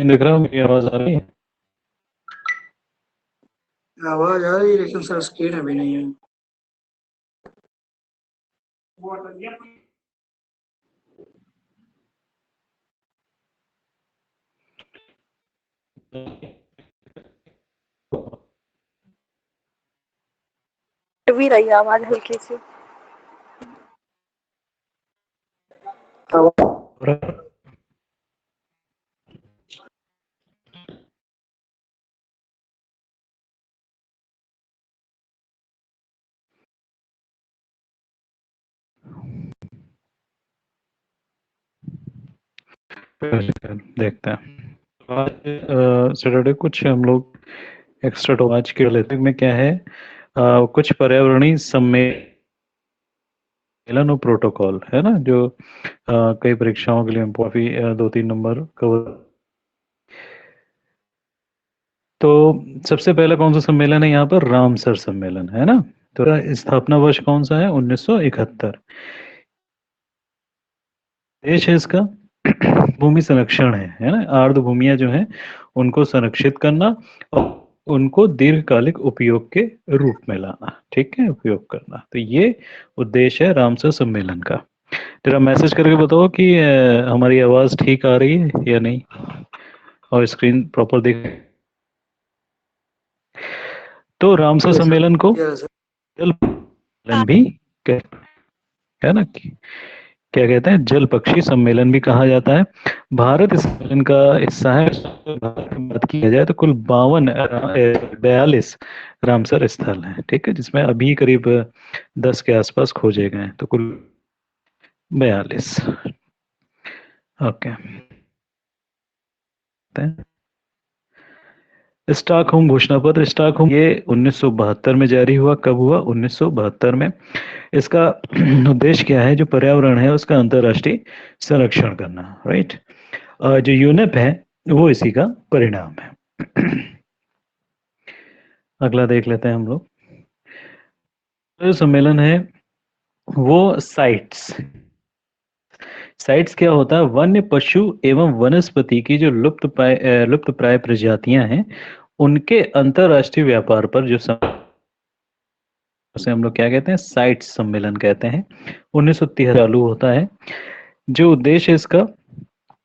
देख रहा हूँ, मेरी आवाज आ रही है? आवाज आ रही है लेकिन सर स्क्रीन अभी नहीं है। भी रही है आवाज हल्की सी। देखते हैं आज सैटरडे कुछ हम लोग एक्स्ट्रा टॉपिक आज के लेते में क्या है, कुछ पर्यावरणीय सम्मेलन और प्रोटोकॉल है ना, जो कई परीक्षाओं के लिए काफी 2-3 नंबर कवर। तो सबसे पहला कौन सा सम्मेलन है यहाँ पर? रामसर सम्मेलन है ना। तो स्थापना वर्ष कौन सा है? 1971। देश है इसका भूमि संरक्षण है ना। आर्द्र भूमियां जो हैं उनको संरक्षित करना और उनको दीर्घकालिक उपयोग के रूप में लाना, ठीक है, उपयोग करना। तो ये उद्देश्य है रामसर सम्मेलन का। जरा मैसेज करके बताओ कि हमारी आवाज ठीक आ रही है या नहीं, और स्क्रीन प्रॉपर दिख। तो रामसर सम्मेलन को यस जल सम्मेलन भी है ना, क्या कहते हैं, जल पक्षी सम्मेलन भी कहा जाता है। भारत इस सम्मेलन का हिस्सा है। भारत की बात किया जाए तो कुल 42 रामसर स्थल हैं, ठीक है, जिसमें अभी करीब 10 के आसपास खोजे गए हैं, तो कुल 42। ओके। स्टॉकहोम घोषणा पत्र, स्टॉकहोम ये 1972 में जारी हुआ। कब हुआ? 1972 में। इसका उद्देश्य क्या है? जो पर्यावरण है उसका अंतर्राष्ट्रीय संरक्षण करना, राइट। जो यूनेप है वो इसी का परिणाम है। अगला देख लेते हैं हम लोग। जो सम्मेलन है वो साइट्स साइट्स क्या होता है? वन्य पशु एवं वनस्पति की जो लुप्त प्राय प्रजातियां हैं उनके अंतरराष्ट्रीय व्यापार पर जो उसे हम लोग क्या कहते हैं? साइट्स सम्मेलन कहते हैं। 1930 चालू होता है। जो उद्देश्य है इसका,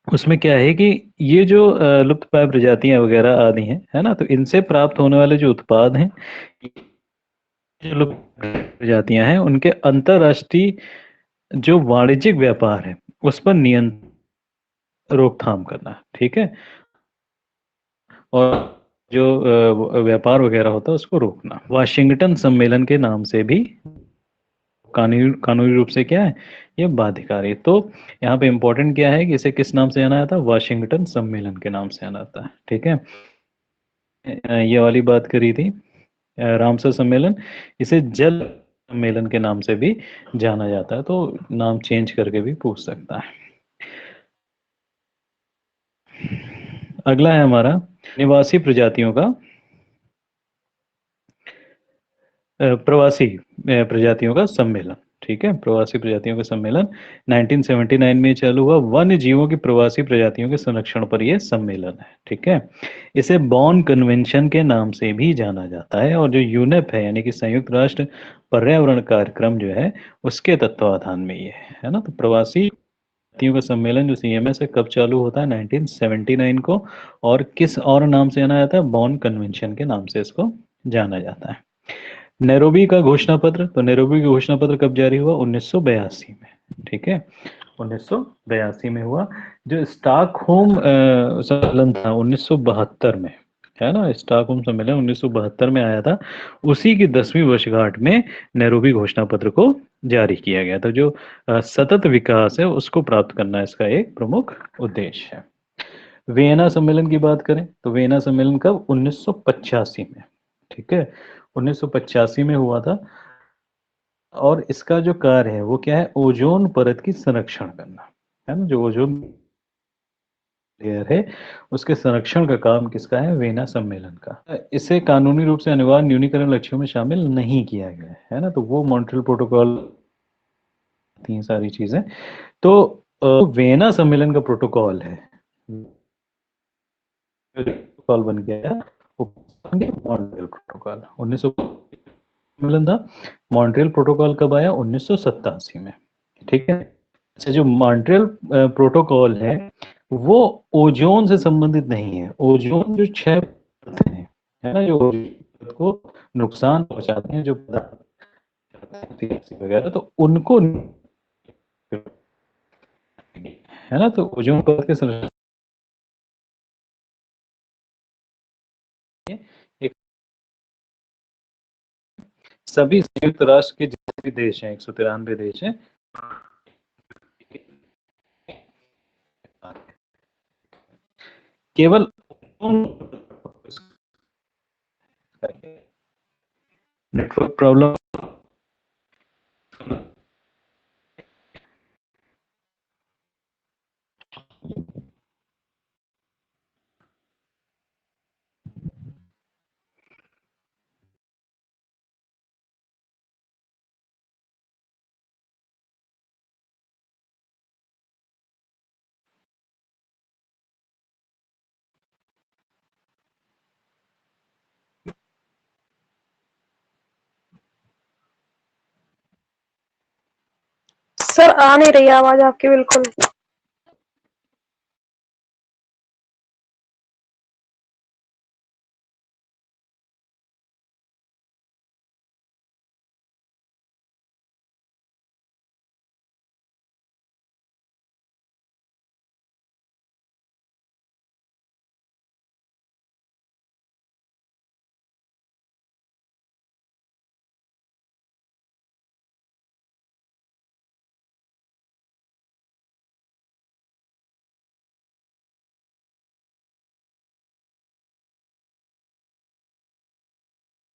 उसमें क्या है कि ये जो लुप्त प्राय प्रजातियां वगैरह आदि हैं, है ना, तो इनसे प्राप्त होने वाले जो उत्पाद हैं, जो लुप्त प्रजातियां हैं, उनके अंतरराष्ट्रीय जो वाणिज्यिक व्यापार है उस पर नियंत्रण, रोकथाम करना, ठीक है, और जो व्यापार वगैरह होता है उसको रोकना। वाशिंगटन सम्मेलन के नाम से भी कानूनी रूप से क्या है? ये बाध्यकारी। तो यहाँ पे इम्पोर्टेंट क्या है कि इसे किस नाम से जाना जाता है? वाशिंगटन सम्मेलन के नाम से जाना जाता है, ठीक है। ये वाली बात करी थी रामसर सम्मेलन। इसे जल सम्मेलन के नाम से भी जाना जाता है, तो नाम चेंज करके भी पूछ सकता है। अगला है हमारा निवासी प्रजातियों का प्रवासी प्रजातियों का सम्मेलन, ठीक है। प्रवासी प्रजातियों का सम्मेलन 1979 में चालू हुआ। वन्य जीवों की प्रवासी प्रजातियों के संरक्षण पर यह सम्मेलन है, ठीक है। इसे बॉन कन्वेंशन के नाम से भी जाना जाता है, और जो यूनेप है यानी कि संयुक्त राष्ट्र पर्यावरण कार्यक्रम जो है उसके तत्वावधान में ये है ना। तो प्रवासी प्रजातियों का सम्मेलन जो सीएमएस है कब चालू होता है? 1979 को। और किस और नाम से जाना जाता है? बॉन कन्वेंशन के नाम से इसको जाना जाता है। नैरोबी का घोषणा पत्र, तो नैरोबी का घोषणा पत्र कब जारी हुआ? 1982 में, ठीक है, 1982 में हुआ। जो स्टॉकहोम सम्मेलन था 1972 में, है ना, स्टॉकहोम सम्मेलन 1972 में आया था। उसी की 10वीं वर्षगांठ में नैरोबी घोषणा पत्र को जारी किया गया था। जो सतत विकास है उसको प्राप्त करना इसका एक प्रमुख उद्देश्य है। वियना सम्मेलन की बात करें तो वियना सम्मेलन कब? 1985 में, ठीक है, 1985 में हुआ था। और इसका जो कार्य है वो क्या है? ओजोन परत की संरक्षण करना, है ना। जो ओजोन लेयर है उसके संरक्षण का काम किसका है? वियना सम्मेलन का। इसे कानूनी रूप से अनिवार्य न्यूनीकरण लक्ष्यों में शामिल नहीं किया गया है ना। तो वो मॉन्ट्रियल प्रोटोकॉल, तीन सारी चीजें। तो वियना सम्मेलन का प्रोटोकॉल है प्रोटोकॉल बन गया, वो बन गया मॉन्ट्रियल प्रोटोकॉल। 1900 सम्मेलन था। मॉन्ट्रियल प्रोटोकॉल कब आया? 1987 में, ठीक है। अच्छा, जो मॉन्ट्रियल प्रोटोकॉल है वो ओजोन से संबंधित नहीं है। ओजोन जो 6 परतें हैं, है ना, जो ओजोन को नुकसान पहुंचाते हैं, जो पदार्थ वगैरह, तो उनको, है ना, तो ओजोन परत के संरक्षण एक सभी संयुक्त राष्ट्र के जितने भी देश हैं, 193 देश हैं, केवल नेटवर्क प्रॉब्लम। सर आ नहीं रही आवाज आपकी बिल्कुल।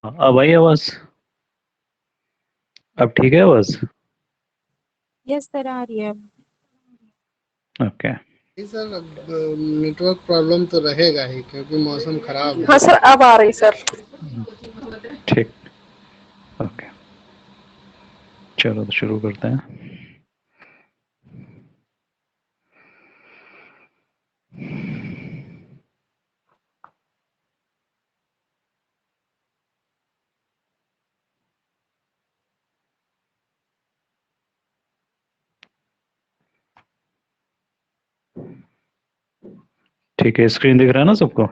अब आई आवाज? अब ठीक है आवाज? यस सर, आ रही है। ओके। सर नेटवर्क प्रॉब्लम तो रहेगा ही क्योंकि मौसम खराब है। हाँ सर अब आ रही सर। ठीक, ओके, चलो तो शुरू करते हैं। ठीक है, स्क्रीन दिख रहा है ना सबको?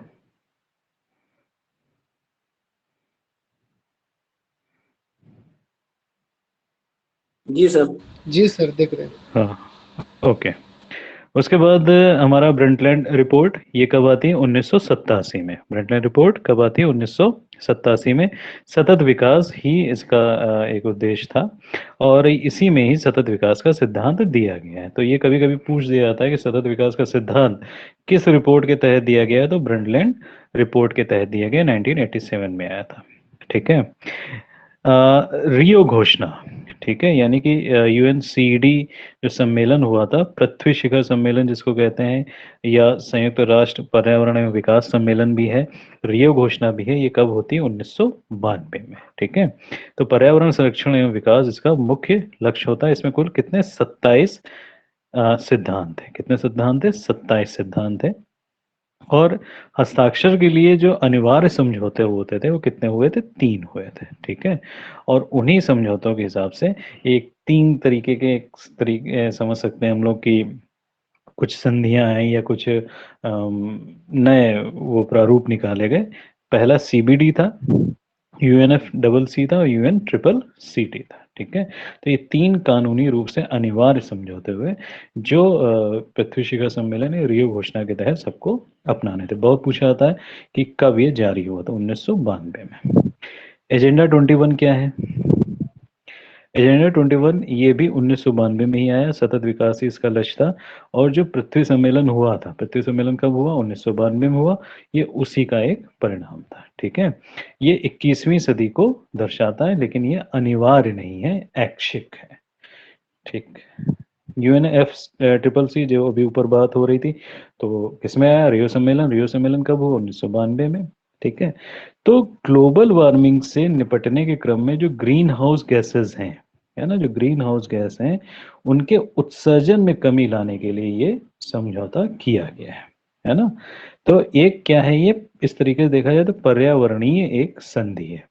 जी सर। जी सर, दिख रहे हैं। हाँ, ओके। उसके बाद हमारा ब्रंटलैंड रिपोर्ट ये कब आती है? 1987 में। ब्रंटलैंड रिपोर्ट कब आती है? 1987 में। सतत विकास ही इसका एक उद्देश्य था, और इसी में ही सतत विकास का सिद्धांत दिया गया है। तो ये कभी कभी पूछ दिया जाता है कि सतत विकास का सिद्धांत किस रिपोर्ट के तहत दिया गया है? तो ब्रंटलैंड रिपोर्ट के तहत दिया गया, 1987 में आया था, ठीक है। रियो घोषणा, ठीक है, यानी कि यूएनसीडी जो सम्मेलन हुआ था, पृथ्वी शिखर सम्मेलन जिसको कहते हैं, या संयुक्त राष्ट्र पर्यावरण एवं विकास सम्मेलन भी है, रियो घोषणा भी है, ये कब होती है? 1992 में, ठीक है। तो पर्यावरण संरक्षण एवं विकास इसका मुख्य लक्ष्य होता है। इसमें कुल कितने? 27 सिद्धांत है। कितने सिद्धांत है? 27 सिद्धांत है। और हस्ताक्षर के लिए जो अनिवार्य समझौते होते थे वो कितने हुए थे? 3 हुए थे, ठीक है। और उन्हीं समझौतों के हिसाब से एक 3 तरीके के तरीके समझ सकते हैं हम लोग कि कुछ संधियां हैं या कुछ नए वो प्रारूप निकाले गए। पहला सीबीडी था, यूएनएफ डबल सी था, और यूएन ट्रिपल सीटी था, ठीक है। तो ये 3 कानूनी रूप से अनिवार्य समझौते हुए जो पृथ्वी शिखर सम्मेलन है, रियो घोषणा के तहत सबको अपनाने थे। बहुत पूछा जाता है कि कब ये जारी हुआ था? 1992 में। एजेंडा 21 क्या है? एजेंडा 21 ये भी 1992 में ही आया। सतत विकास ही इसका लक्ष्य था। और जो पृथ्वी सम्मेलन हुआ था, पृथ्वी सम्मेलन कब हुआ? 1992 में हुआ। ये उसी का एक परिणाम था, ठीक है। ये 21वीं सदी को दर्शाता है, लेकिन ये अनिवार्य नहीं है, ऐच्छिक है, ठीक। यूएनएफ ट्रिपल सी जो अभी ऊपर बात हो रही थी, तो किसमें आया? रियो सम्मेलन। रियो सम्मेलन कब हुआ? 1992 में, ठीक है। तो ग्लोबल वार्मिंग से निपटने के क्रम में जो ग्रीन हाउस गैसेस हैं, है ना, जो ग्रीन हाउस गैस हैं, उनके उत्सर्जन में कमी लाने के लिए ये समझौता किया गया है ना। तो एक क्या है ये, इस तरीके से देखा जाए तो पर्यावरणीय एक संधि है।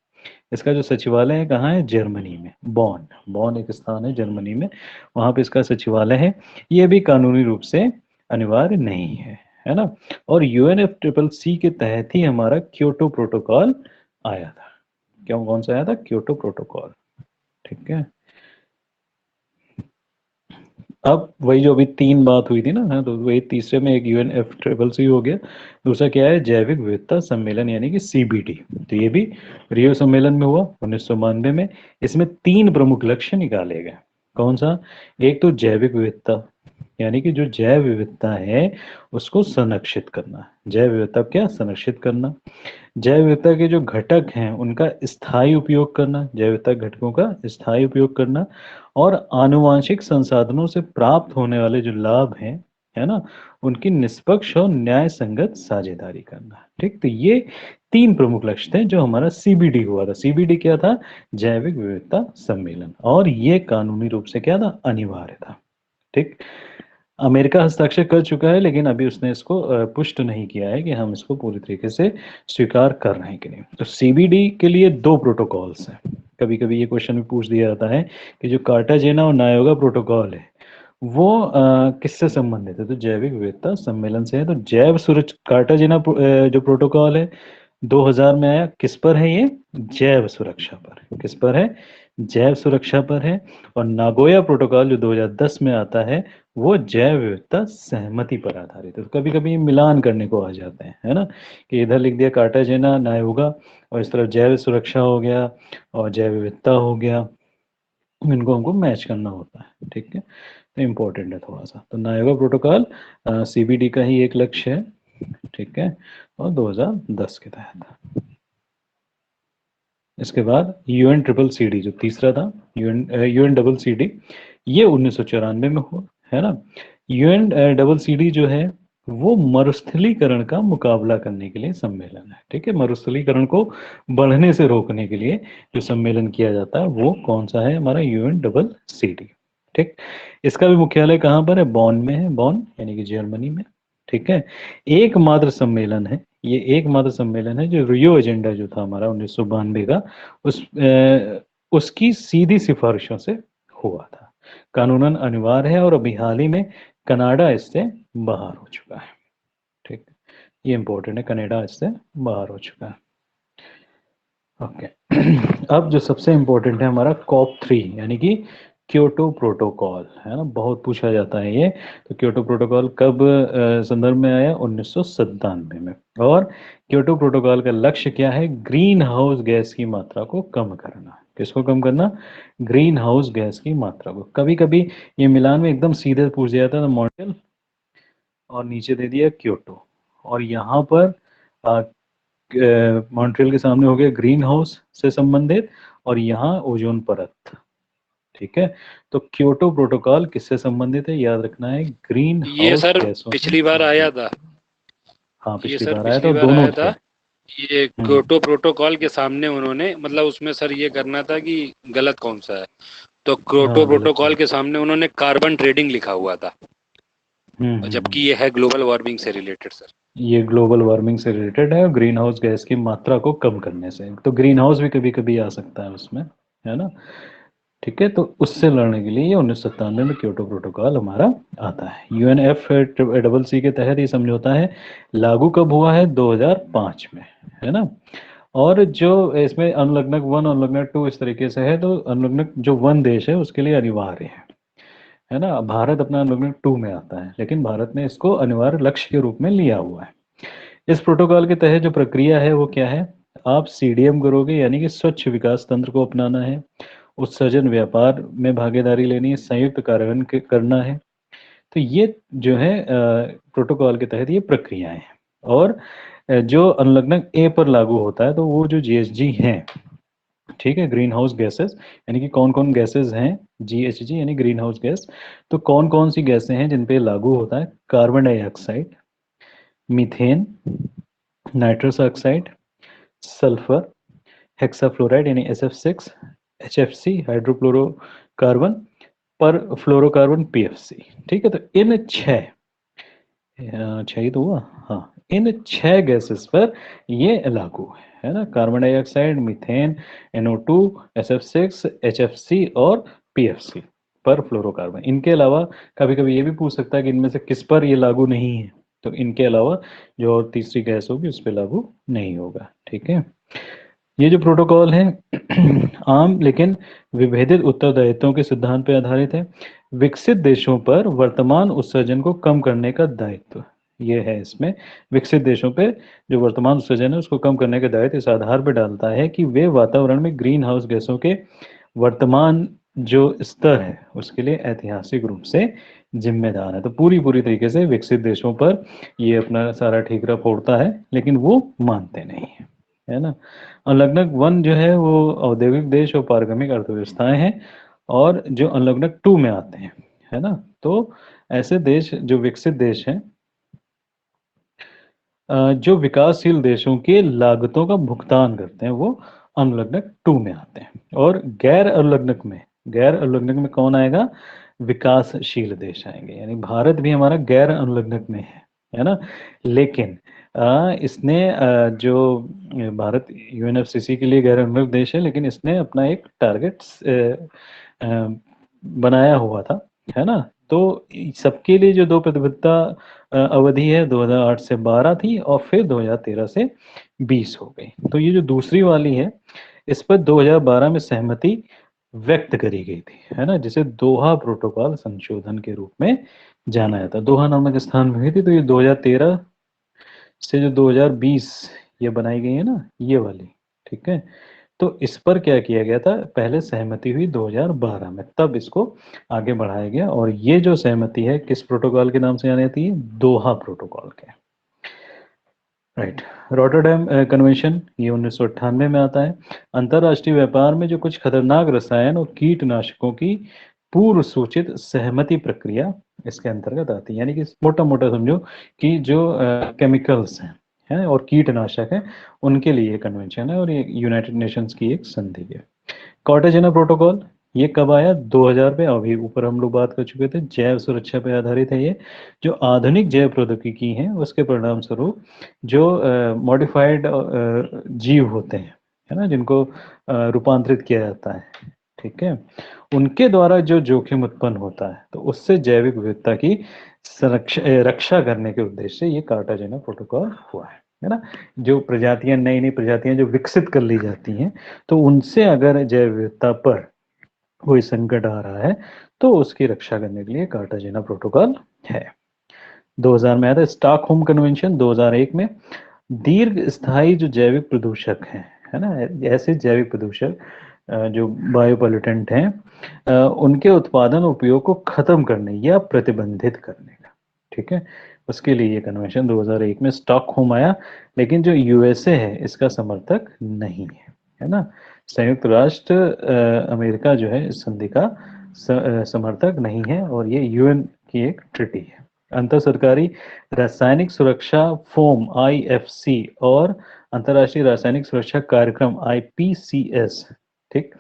इसका जो सचिवालय है कहाँ है, जर्मनी में, बॉन। बॉन एक स्थान है जर्मनी में, वहां पे इसका सचिवालय है। ये भी कानूनी रूप से अनिवार्य नहीं है ना। और UNFCCC के तहत ही हमारा क्योटो प्रोटोकॉल आया था। क्यों, कौन सा आया था, क्योटो प्रोटोकॉल। ठीक है, अब वही जो अभी 3 बात हुई थी ना, हाँ, तो वही तीसरे में एक UNFCCC हो गया। दूसरा क्या है, जैविक विविधता सम्मेलन यानी कि CBD। तो ये भी रियो सम्मेलन में हुआ 1992 में। इसमें 3 प्रमुख लक्ष्य निकाले गए। कौन सा, एक तो जैविक विविधता, यानी कि जो जैव विविधता है उसको संरक्षित करना। जैव विविधता क्या, संरक्षित करना। जैव विविधता के जो घटक हैं उनका स्थायी उपयोग करना, जैव विविधता घटकों का स्थायी उपयोग करना, और आनुवांशिक संसाधनों से प्राप्त होने वाले जो लाभ हैं, है ना, उनकी निष्पक्ष और न्याय संगत साझेदारी करना। ठीक, तो ये 3 प्रमुख लक्ष्य थे जो हमारा CBD हुआ था। CBD क्या था, जैविक विविधता सम्मेलन, और ये कानूनी रूप से क्या था, अनिवार्य था। ठीक, अमेरिका हस्ताक्षर कर चुका है, लेकिन अभी उसने इसको पुष्ट नहीं किया है कि हम इसको पूरी तरीके से स्वीकार कर रहे हैं कि नहीं। तो CBD के लिए 2 प्रोटोकॉल्स हैं। कभी कभी ये क्वेश्चन भी पूछ दिया जाता है कि जो कार्टाजेना और नायोगा प्रोटोकॉल है वो किससे संबंधित है, तो जैविक विविधता सम्मेलन से है। तो जैव सुरक्षा कार्टाजेना जो प्रोटोकॉल है 2000 में आया, किस पर है ये, जैव सुरक्षा पर। किस पर है, जैव सुरक्षा पर है। और नागोया प्रोटोकॉल जो 2010 में आता है वो जैव विविधता सहमति पर आधारित है। तो कभी कभी मिलान करने को आ जाते हैं, है ना, कि इधर लिख दिया कार्टाजेना नायोगा और इस तरफ जैव सुरक्षा हो गया और जैव विविधता हो गया, इनको हमको मैच करना होता है। ठीक है, तो इम्पोर्टेंट है थोड़ा सा। तो नायोगा प्रोटोकॉल CBD का ही एक लक्ष्य है। ठीक है, और 2010 के तहत। इसके बाद UNCCC जो तीसरा था, UNCCC, ये 1994 में हुआ, है ना। UNCCC जो है वो मरुस्थलीकरण का मुकाबला करने के लिए सम्मेलन है। ठीक है, मरुस्थलीकरण को बढ़ने से रोकने के लिए जो सम्मेलन किया जाता है वो कौन सा है, हमारा UNCCC। ठीक, इसका भी मुख्यालय कहाँ पर है, बॉन में है, बॉन यानी कि जर्मनी में। ठीक है, एकमात्र सम्मेलन है ये, एकमात्र सम्मेलन है जो रियो एजेंडा जो था हमारा 1992 का, उसकी सीधी सिफारिशों से हुआ था। कानूनन अनिवार्य है और अभी हाल ही में कनाडा इससे बाहर हो चुका है। ठीक, ये इंपॉर्टेंट है, कनाडा इससे बाहर हो चुका है। ओके अब जो सबसे इंपॉर्टेंट है हमारा COP3 यानी कि क्योटो प्रोटोकॉल, है ना, बहुत पूछा जाता है ये। तो क्योटो प्रोटोकॉल कब संदर्भ में आया, 1997 में। और क्योटो प्रोटोकॉल का लक्ष्य क्या है, ग्रीन हाउस गैस की मात्रा को कम करना। किसको कम करना, ग्रीन हाउस गैस की मात्रा को। कभी कभी ये मिलान में एकदम सीधे पूछ दिया जाता है, मॉन्ट्रियल और नीचे दे दिया क्योटो, और यहाँ पर मॉन्ट्रियल के सामने हो गया ग्रीन हाउस से संबंधित और यहाँ ओजोन परत। ठीक है, तो क्योटो प्रोटोकॉल किससे संबंधित है, याद रखना है, ग्रीन ये हाउस सर गैसों से पिछली बार आया संबंधित। था। हाँ ये पिछली सर बार आया था पिछली और बार दोनों आया थे। था। ये क्योटो प्रोटोकॉल के सामने उन्होंने, मतलब उसमें सर ये करना था कि गलत कौन सा है, तो क्योटो हाँ गलत प्रोटोकॉल के सामने उन्होंने कार्बन ट्रेडिंग लिखा हुआ था, जबकि ये है ग्लोबल वार्मिंग से रिलेटेड सर। ये ग्लोबल वार्मिंग से रिलेटेड है और ग्रीन हाउस गैस की मात्रा को कम करने से। तो ग्रीन हाउस भी कभी कभी आ सकता है उसमें, है ना। ठीक है, तो उससे लड़ने के लिए ये 1997 में क्योटो प्रोटोकॉल हमारा आता है। UNFCCC के तहत ये समझौता है लागू कब हुआ है, 2005 में, है ना। और जो इसमें अनुलग्नक 1 अनुलग्नक 2 इस तरीके से है, तो अनुलग्नक जो 1 देश है उसके लिए अनिवार्य है ना। भारत अपना अनुलग्नक 2 में आता है, लेकिन भारत ने इसको अनिवार्य लक्ष्य के रूप में लिया हुआ है। इस प्रोटोकॉल के तहत जो प्रक्रिया है वो क्या है, आप CDM करोगे यानी कि स्वच्छ विकास तंत्र को अपनाना है, उत्सर्जन व्यापार में भागीदारी लेनी है, संयुक्त कार्यान्वयन करना है। तो ये जो है प्रोटोकॉल के तहत ये प्रक्रियाएं हैं। और जो अनुलग्नक A पर लागू होता है तो वो जो GHG हैं, ठीक है, ग्रीन हाउस गैसेस, यानी कि कौन कौन गैसेस हैं, GHG यानी ग्रीन हाउस गैस। तो कौन कौन सी गैसें हैं जिन पे लागू होता है, carbon dioxide, methane, nitrous oxide, sulphur, hexafluoride यानी SF6, HFC हाइड्रोफ्लोरोकार्बन, पर फ्लोरोकार्बन PFC। ठीक है, तो इन 6 छह ही तो हुआ। हाँ, इन 6 गैसेस पर ये लागू है ना, carbon dioxide, methane, NO2, SF6, HFC और PFC पर फ्लोरोकार्बन। इनके अलावा कभी कभी ये भी पूछ सकता है कि इनमें से किस पर ये लागू नहीं है, तो इनके अलावा जो और तीसरी गैस होगी उस पर लागू नहीं होगा। ठीक है, ये जो प्रोटोकॉल है आम लेकिन विभेदित उत्तरदायित्वों के सिद्धांत पर आधारित है। विकसित देशों पर वर्तमान उत्सर्जन को कम करने का दायित्व ये है इसमें। विकसित देशों पे जो वर्तमान उत्सर्जन है उसको कम करने का दायित्व इस आधार पर डालता है कि वे वातावरण में ग्रीन हाउस गैसों के वर्तमान जो स्तर है उसके लिए ऐतिहासिक रूप से जिम्मेदार है। तो पूरी पूरी तरीके से विकसित देशों पर ये अपना सारा ठीकरा फोड़ता है, लेकिन वो मानते नहीं है ना। अनलग्नक 1 जो है वो औद्योगिक देश और पारगमिक अर्थव्यवस्थाएं हैं, और जो अनलग्नक 2 में आते हैं, है ना। तो ऐसे देश जो विकसित देश हैं, जो विकासशील देशों के लागतों का भुगतान करते हैं, वो अनलग्नक 2 में आते हैं। और गैर अनलग्नक में कौन आएगा? विकासशील देश आएंगे। यानी भारत भी हमारा गैर अनलग्नक में है ना। लेकिन इसने जो भारत UNFCCC के लिए गैर अनलग्नक देश है, लेकिन इसने अपना एक टारगेट बनाया हुआ था, है ना। तो सबके लिए जो 2 प्रतिबद्धता अवधि है 2008 से 12 थी, और फिर 2013 से 20 हो गई। तो ये जो दूसरी वाली है इस पर 2012 में सहमति व्यक्त करी गई थी, है ना, जिसे दोहा प्रोटोकॉल संशोधन के रूप में जाना जाता है। दोहा नामक स्थान में हुई थी। तो ये 2013 से जो 2020 ये बनाई गई है ना, ये वाली, ठीक है। तो इस पर क्या किया गया था, पहले सहमति हुई 2012 में, तब इसको आगे बढ़ाया गया। और ये जो सहमति है किस प्रोटोकॉल के नाम से जानी जाती है? दोहा प्रोटोकॉल के। राइट। रॉटरडैम कन्वेंशन ये 1998 में आता है। अंतरराष्ट्रीय व्यापार में जो कुछ खतरनाक रसायन और कीटनाशकों की पूर्व सूचित सहमति प्रक्रिया इसके अंतर्गत आती है। यानी कि मोटा मोटा समझो कि जो केमिकल्स हैं और कीटनाशक हैं, उनके लिए कन्वेंशन है, और ये यूनाइटेड नेशंस की एक संधि है। कार्टाजेना प्रोटोकॉल ये कब आया? 2000 पे। अभी ऊपर हम लोग बात कर चुके थे, जैव सुरक्षा पे आधारित है ये। जो आधुनिक जैव प्रौद्योगिकी है उसके परिणाम स्वरूप जो मॉडिफाइड जीव होते हैं, है ना, जिनको रूपांतरित किया जाता है, ठीक है, उनके द्वारा जो जोखिम उत्पन्न होता है, तो उससे जैविक विविधता की रक्षा करने के उद्देश्य से ये कार्टाजेना प्रोटोकॉल हुआ है ना। जो प्रजातियां, नई नई प्रजातियां जो विकसित कर ली जाती हैं, तो उनसे अगर जैव विविधता पर कोई संकट आ रहा है तो उसकी रक्षा करने के लिए कार्टाजेना प्रोटोकॉल है। 2000 में आया था स्टॉकहोम कन्वेंशन। 2001 में दीर्घ स्थायी जो जैविक प्रदूषक हैं, है ना, ऐसे जैविक प्रदूषक जो बायोपोल्यूटेंट हैं, उनके उत्पादन उपयोग को खत्म करने या प्रतिबंधित करने का, ठीक है, उसके लिए ये कन्वेंशन 2001 में स्टॉकहोम आया। लेकिन जो USA है इसका समर्थक नहीं है ना। संयुक्त राष्ट्र अमेरिका जो है इस संधि का समर्थक नहीं है, और ये UN की एक ट्रिटी है। अंतर सरकारी रासायनिक सुरक्षा फोम IFC और अंतर्राष्ट्रीय रासायनिक सुरक्षा कार्यक्रम IPCS, ठीक,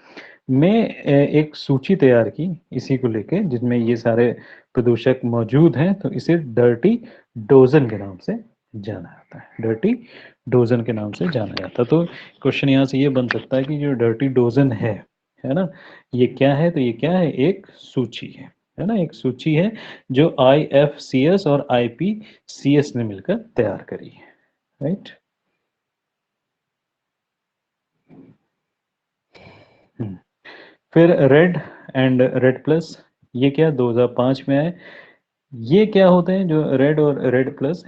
में एक सूची तैयार की इसी को लेके, जिसमें ये सारे प्रदूषक मौजूद हैं। तो इसे डर्टी डोजन के नाम से जाना जाता है। डर्टी डोजन के नाम से जाना जाता है। तो क्वेश्चन यहाँ से ये बन सकता है कि जो डर्टी डोजन है ना, ये क्या है? तो ये क्या है? एक सूची है ना, एक सूची है जो IFCS और IPCS ने मिलकर तैयार करी है। राइट। फिर रेड एंड रेड प्लस, ये क्या 2005 में आए। ये क्या होते हैं जो रेड और रेड प्लस?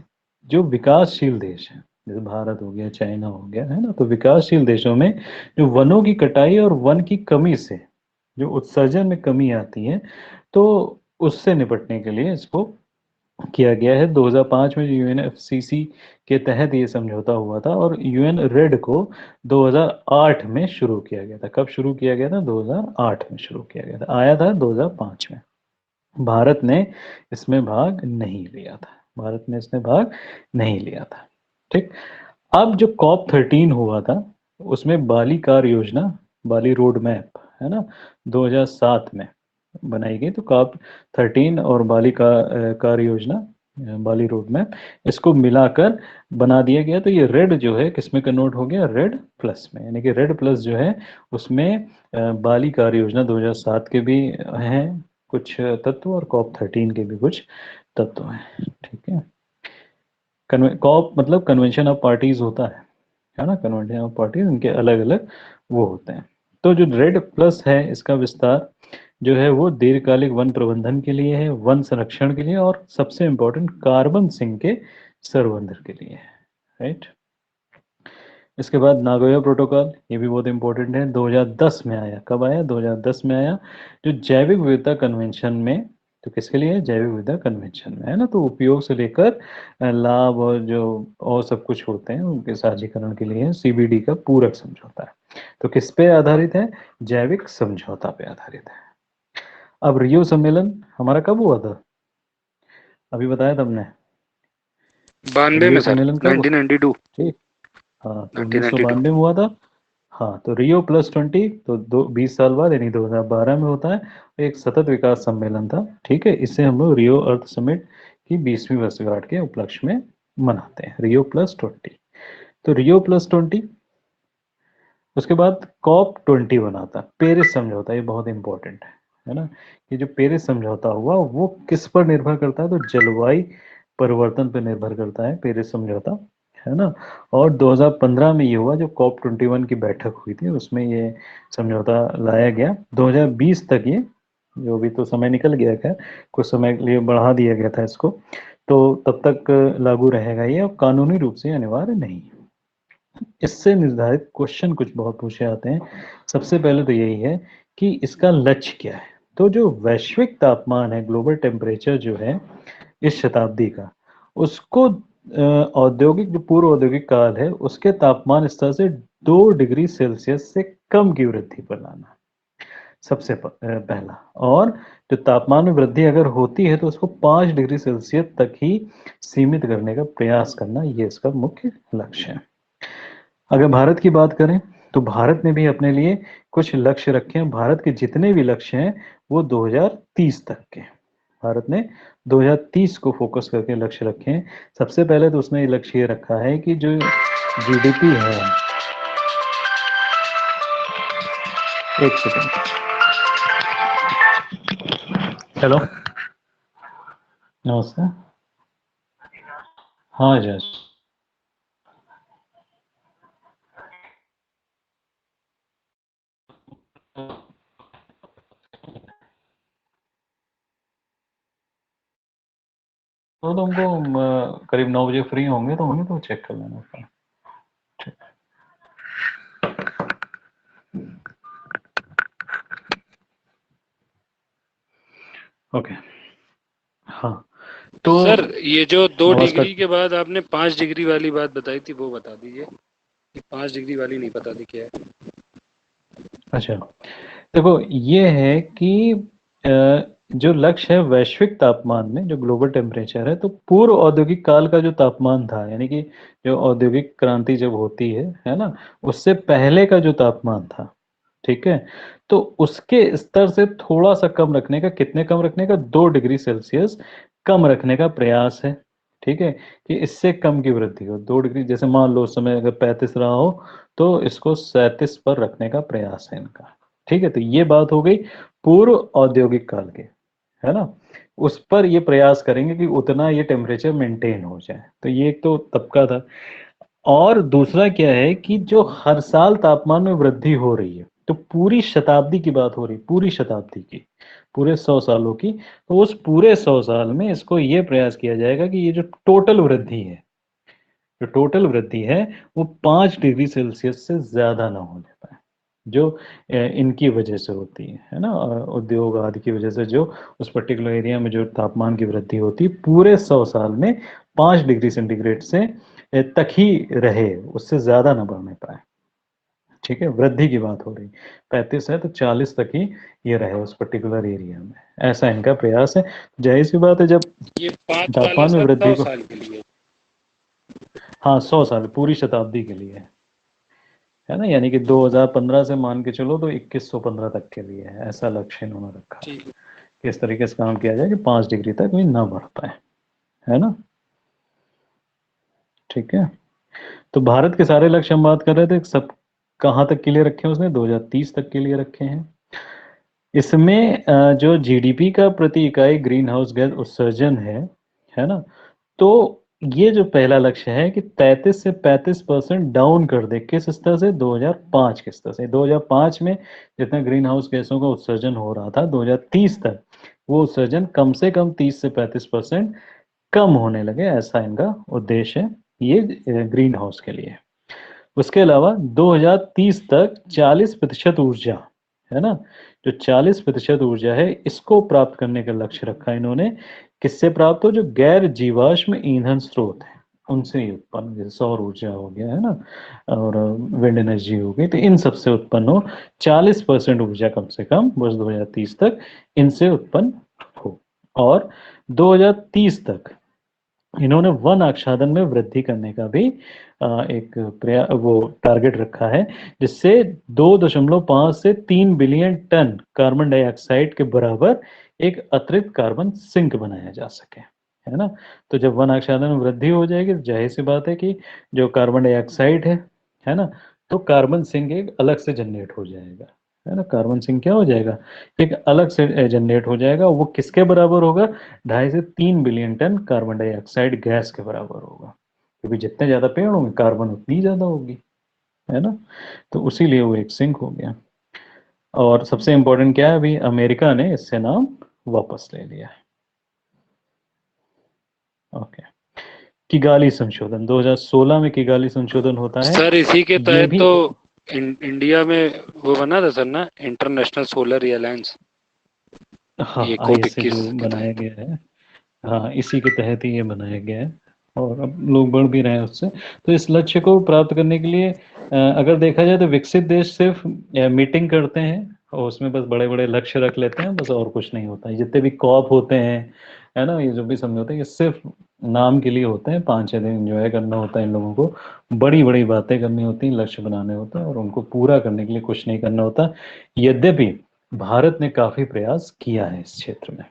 जो विकासशील देश है, जैसे भारत हो गया, चाइना हो गया, है ना, तो विकासशील देशों में जो वनों की कटाई और वन की कमी से जो उत्सर्जन में कमी आती है, तो उससे निपटने के लिए इसको किया गया है। 2005 में UNFCCC के तहत ये समझौता हुआ था, और UN रेड को 2008 में शुरू किया गया था। कब शुरू किया गया था? 2008 में शुरू किया गया था। आया था 2005 में। भारत ने इसमें भाग नहीं लिया था। भारत ने इसमें भाग नहीं लिया था। ठीक। अब जो COP13 हुआ था उसमें बाली कार्य योजना, बाली रोड मैप, है ना, 2007 में बनाई गई। तो COP13 और बाली का कार्य योजना बाली रोड मैप, इसको मिलाकर बना दिया गया। तो ये रेड जो है किस में कन्वर्ट हो गया, रेड प्लस में, यानी कि रेड प्लस जो है उसमें बाली कार्य योजना 2007 के भी हैं कुछ तत्व और कॉप 13 के भी कुछ तत्व हैं, ठीक है। कॉप मतलब कन्वेंशन ऑफ पार्टीज होता है ना, कन्वेंशन ऑफ पार्टीज, उनके अलग अलग वो होते हैं। तो जो रेड प्लस है इसका विस्तार जो है वो दीर्घकालिक वन प्रबंधन के लिए है, वन संरक्षण के लिए, और सबसे इम्पोर्टेंट कार्बन सिंक के संवर्धन के लिए है, राइट। इसके बाद नागोया प्रोटोकॉल, ये भी बहुत इंपॉर्टेंट है, 2010 में आया। कब आया, 2010 में आया, जो जैविक विविधता कन्वेंशन में, तो किसके लिए, जैविक विविधता कन्वेंशन में, है ना। तो उपयोग से लेकर लाभ और जो और सब कुछ होते हैं उनके साझीकरण के लिए CBD का पूरक समझौता है। तो किस पे आधारित है, जैविक समझौता पे आधारित है। अब रियो सम्मेलन हमारा कब हुआ था, अभी बताया था हमने, 92 में रियो सर, सम्मेलन कब, 1992। ठीक, हाँ तो 1992। 1992 में हुआ था। हाँ तो रियो +20 तो 20 साल बाद यानी 2012 में होता है। एक सतत विकास सम्मेलन था, ठीक है। इसे हम लोग रियो अर्थ समिट की 20वीं वर्षगांठ के उपलक्ष्य में मनाते हैं, रियो +20। तो रियो +20, उसके बाद COP 21 बना था, पेरिस समझौता, ये बहुत इंपॉर्टेंट है ना। ये जो पेरिस समझौता हुआ वो किस पर निर्भर करता है, तो जलवायु परिवर्तन पर निर्भर करता है पेरिस समझौता, है ना। और 2015 में ये हुआ, जो COP 21 की बैठक हुई थी उसमें ये समझौता लाया गया। 2020 तक ये, जो भी तो समय निकल गया, खैर कुछ समय के लिए बढ़ा दिया गया था इसको, तो तब तक लागू रहेगा ये, और कानूनी रूप से अनिवार्य नहीं है। इससे निर्धारित क्वेश्चन कुछ बहुत पूछे जाते हैं। सबसे पहले तो यही है कि इसका लक्ष्य क्या है। तो जो वैश्विक तापमान है, ग्लोबल टेम्परेचर जो है इस शताब्दी का, उसको औद्योगिक, जो पूर्व औद्योगिक काल है उसके तापमान स्तर से 2 डिग्री सेल्सियस से कम की वृद्धि पर लाना, सबसे पहला। और जो तापमान में वृद्धि अगर होती है तो उसको 5 डिग्री सेल्सियस तक ही सीमित करने का प्रयास करना, ये इसका मुख्य लक्ष्य है। अगर भारत की बात करें तो भारत ने भी अपने लिए कुछ लक्ष्य रखे हैं। भारत के जितने भी लक्ष्य हैं वो 2030 तक के, भारत ने 2030 को फोकस करके लक्ष्य रखे हैं। सबसे पहले तो उसने ये लक्ष्य ये रखा है कि जो GDP है, एक सेकंड, हेलो, नमस्ते, हाँ जय, तो तुमको करीब 9 बजे फ्री होंगे तो चेक कर लेना उसका। ठीक, ओके, हाँ तो सर ये जो 2 आवाज डिग्री कट, के बाद आपने 5 डिग्री वाली बात बताई थी, वो बता दीजिए। ये 5 डिग्री वाली नहीं पता थी क्या है। अच्छा देखो ये है कि जो लक्ष्य है वैश्विक तापमान में, जो ग्लोबल टेम्परेचर है, तो पूर्व औद्योगिक काल का जो तापमान था, यानी कि जो औद्योगिक क्रांति जब होती है ना, उससे पहले का जो तापमान था, ठीक है, तो उसके स्तर से थोड़ा सा कम रखने का, कितने कम रखने का, 2 डिग्री सेल्सियस कम रखने का प्रयास है, ठीक है, कि इससे कम की वृद्धि हो। 2 डिग्री, जैसे मान लो उस समय अगर 35 रहा हो तो इसको 37 पर रखने का प्रयास है इनका, ठीक है। तो ये बात हो गई पूर्व औद्योगिक काल के, है ना, उस पर ये प्रयास करेंगे कि उतना ये टेम्परेचर मेंटेन हो जाए। तो ये एक तो तबका था। और दूसरा क्या है कि जो हर साल तापमान में वृद्धि हो रही है, तो पूरी शताब्दी की बात हो रही, पूरी शताब्दी की, पूरे 100 सालों की, तो उस पूरे 100 साल में इसको ये प्रयास किया जाएगा कि ये जो टोटल वृद्धि है, जो टोटल वृद्धि है वो 5 डिग्री सेल्सियस से ज्यादा ना होने पाए, जो इनकी वजह से होती है ना, उद्योग आदि की वजह से जो उस पर्टिकुलर एरिया में जो तापमान की वृद्धि होती है पूरे 100 साल में 5 डिग्री सेंटीग्रेड से तक ही रहे, उससे ज्यादा ना बढ़ने पाए, ठीक है। वृद्धि की बात हो रही, 35 है तो 40 तक ही ये रहे उस पर्टिकुलर एरिया में, ऐसा इनका प्रयास है। जाहिर सी बात है जब ये 5 वाला तापमान में सर वृद्धि 100 को, साल के लिए। हाँ 100 साल पूरी शताब्दी के लिए है ना, यानी कि 2015 से मान के चलो तो 2115 तक के लिए है, ऐसा लक्ष्य इन्होंने रखा है ठीक है। कि इस तरीके से काम किया जाए कि 5 डिग्री तक भी ना बढ़ पाए, है ना, ठीक है। तो भारत के सारे लक्ष्य हम बात कर रहे थे, सब कहाँ तक के लिए रखे हैं उसने, 2030 तक के लिए रखे हैं। इसमें जो जीडीपी का प्रति इकाई ग्रीन हाउस गैस उत्सर्जन है ना, तो ये जो पहला लक्ष्य है कि 33 से 35% डाउन कर दे, किस स्तर से, 2005 के स्तर से। 2005 में जितना ग्रीन हाउस गैसों का उत्सर्जन हो रहा था, 2030 तक वो उत्सर्जन कम से कम 30 से 35% कम होने लगे, ऐसा इनका उद्देश्य है ये ग्रीन हाउस के लिए। उसके अलावा 2030 तक 40% ऊर्जा, है ना, जो 40% ऊर्जा है इसको प्राप्त करने का लक्ष्य रखा इन्होंने। किससे प्राप्त हो, जो गैर जीवाश्म ईंधन स्रोत है उनसे ही उत्पन्न, जैसे सौर ऊर्जा हो गया, है ना, और विंड एनर्जी हो गई, तो इन सब से उत्पन्न हो। 40% ऊर्जा कम से कम वर्ष 2030 तक इनसे उत्पन्न हो। और 2030 तक इन्होंने वन आच्छादन में वृद्धि करने का भी एक वो टारगेट रखा है, जिससे 2.5 से 3 बिलियन टन कार्बन डाइऑक्साइड के बराबर एक अतिरिक्त कार्बन सिंक बनाया जा सके, है ना। तो जब वन आच्छादन में वृद्धि हो जाएगी तो जाहिर सी बात है कि जो कार्बन डाइऑक्साइड है ना, तो कार्बन सिंक एक अलग से जनरेट हो जाएगा, है ना। कार्बन सिंक क्या हो जाएगा, एक अलग से जनरेट हो जाएगा। वो किसके बराबर होगा, 2.5 से 3 billion ton carbon dioxide gas के बराबर होगा, क्योंकि जितने ज्यादा पेड़ होंगे कार्बन उतनी ज्यादा होगी, है ना। तो उसीलिए वो एक सिंक हो गया। और सबसे इंपॉर्टेंट क्या है, अभी अमेरिका ने इससे नाम वापस ले लिया है। ओके, किगाली संशोधन 2016 में किगाली संशोधन होता है सर इसी के ये तहत भी। तो इंडिया में वो बना था सर ना, इंटरनेशनल सोलर अलायंस, हाँ, ये ISA COP21 जो के बनाया तहत। गया है, हाँ इसी के तहत ही ये बनाया गया है, और अब लोग बढ़ भी रहे हैं उससे। तो इस लक्ष्य को प्राप्त करने के लिए अगर देखा जाए तो विकसित देश सिर्फ मीटिंग करते हैं और उसमें बस बड़े बड़े लक्ष्य रख लेते हैं, बस और कुछ नहीं होता है। जितने भी कॉप होते हैं, है ना, ये जो भी समझौते हैं, ये सिर्फ नाम के लिए होते हैं। 5-6 दिन एंजॉय करना होता है इन लोगों को, बड़ी बड़ी बातें करनी होती हैं, लक्ष्य बनाने होते हैं, और उनको पूरा करने के लिए कुछ नहीं करना होता। यद्यपि भारत ने काफी प्रयास किया है इस क्षेत्र में,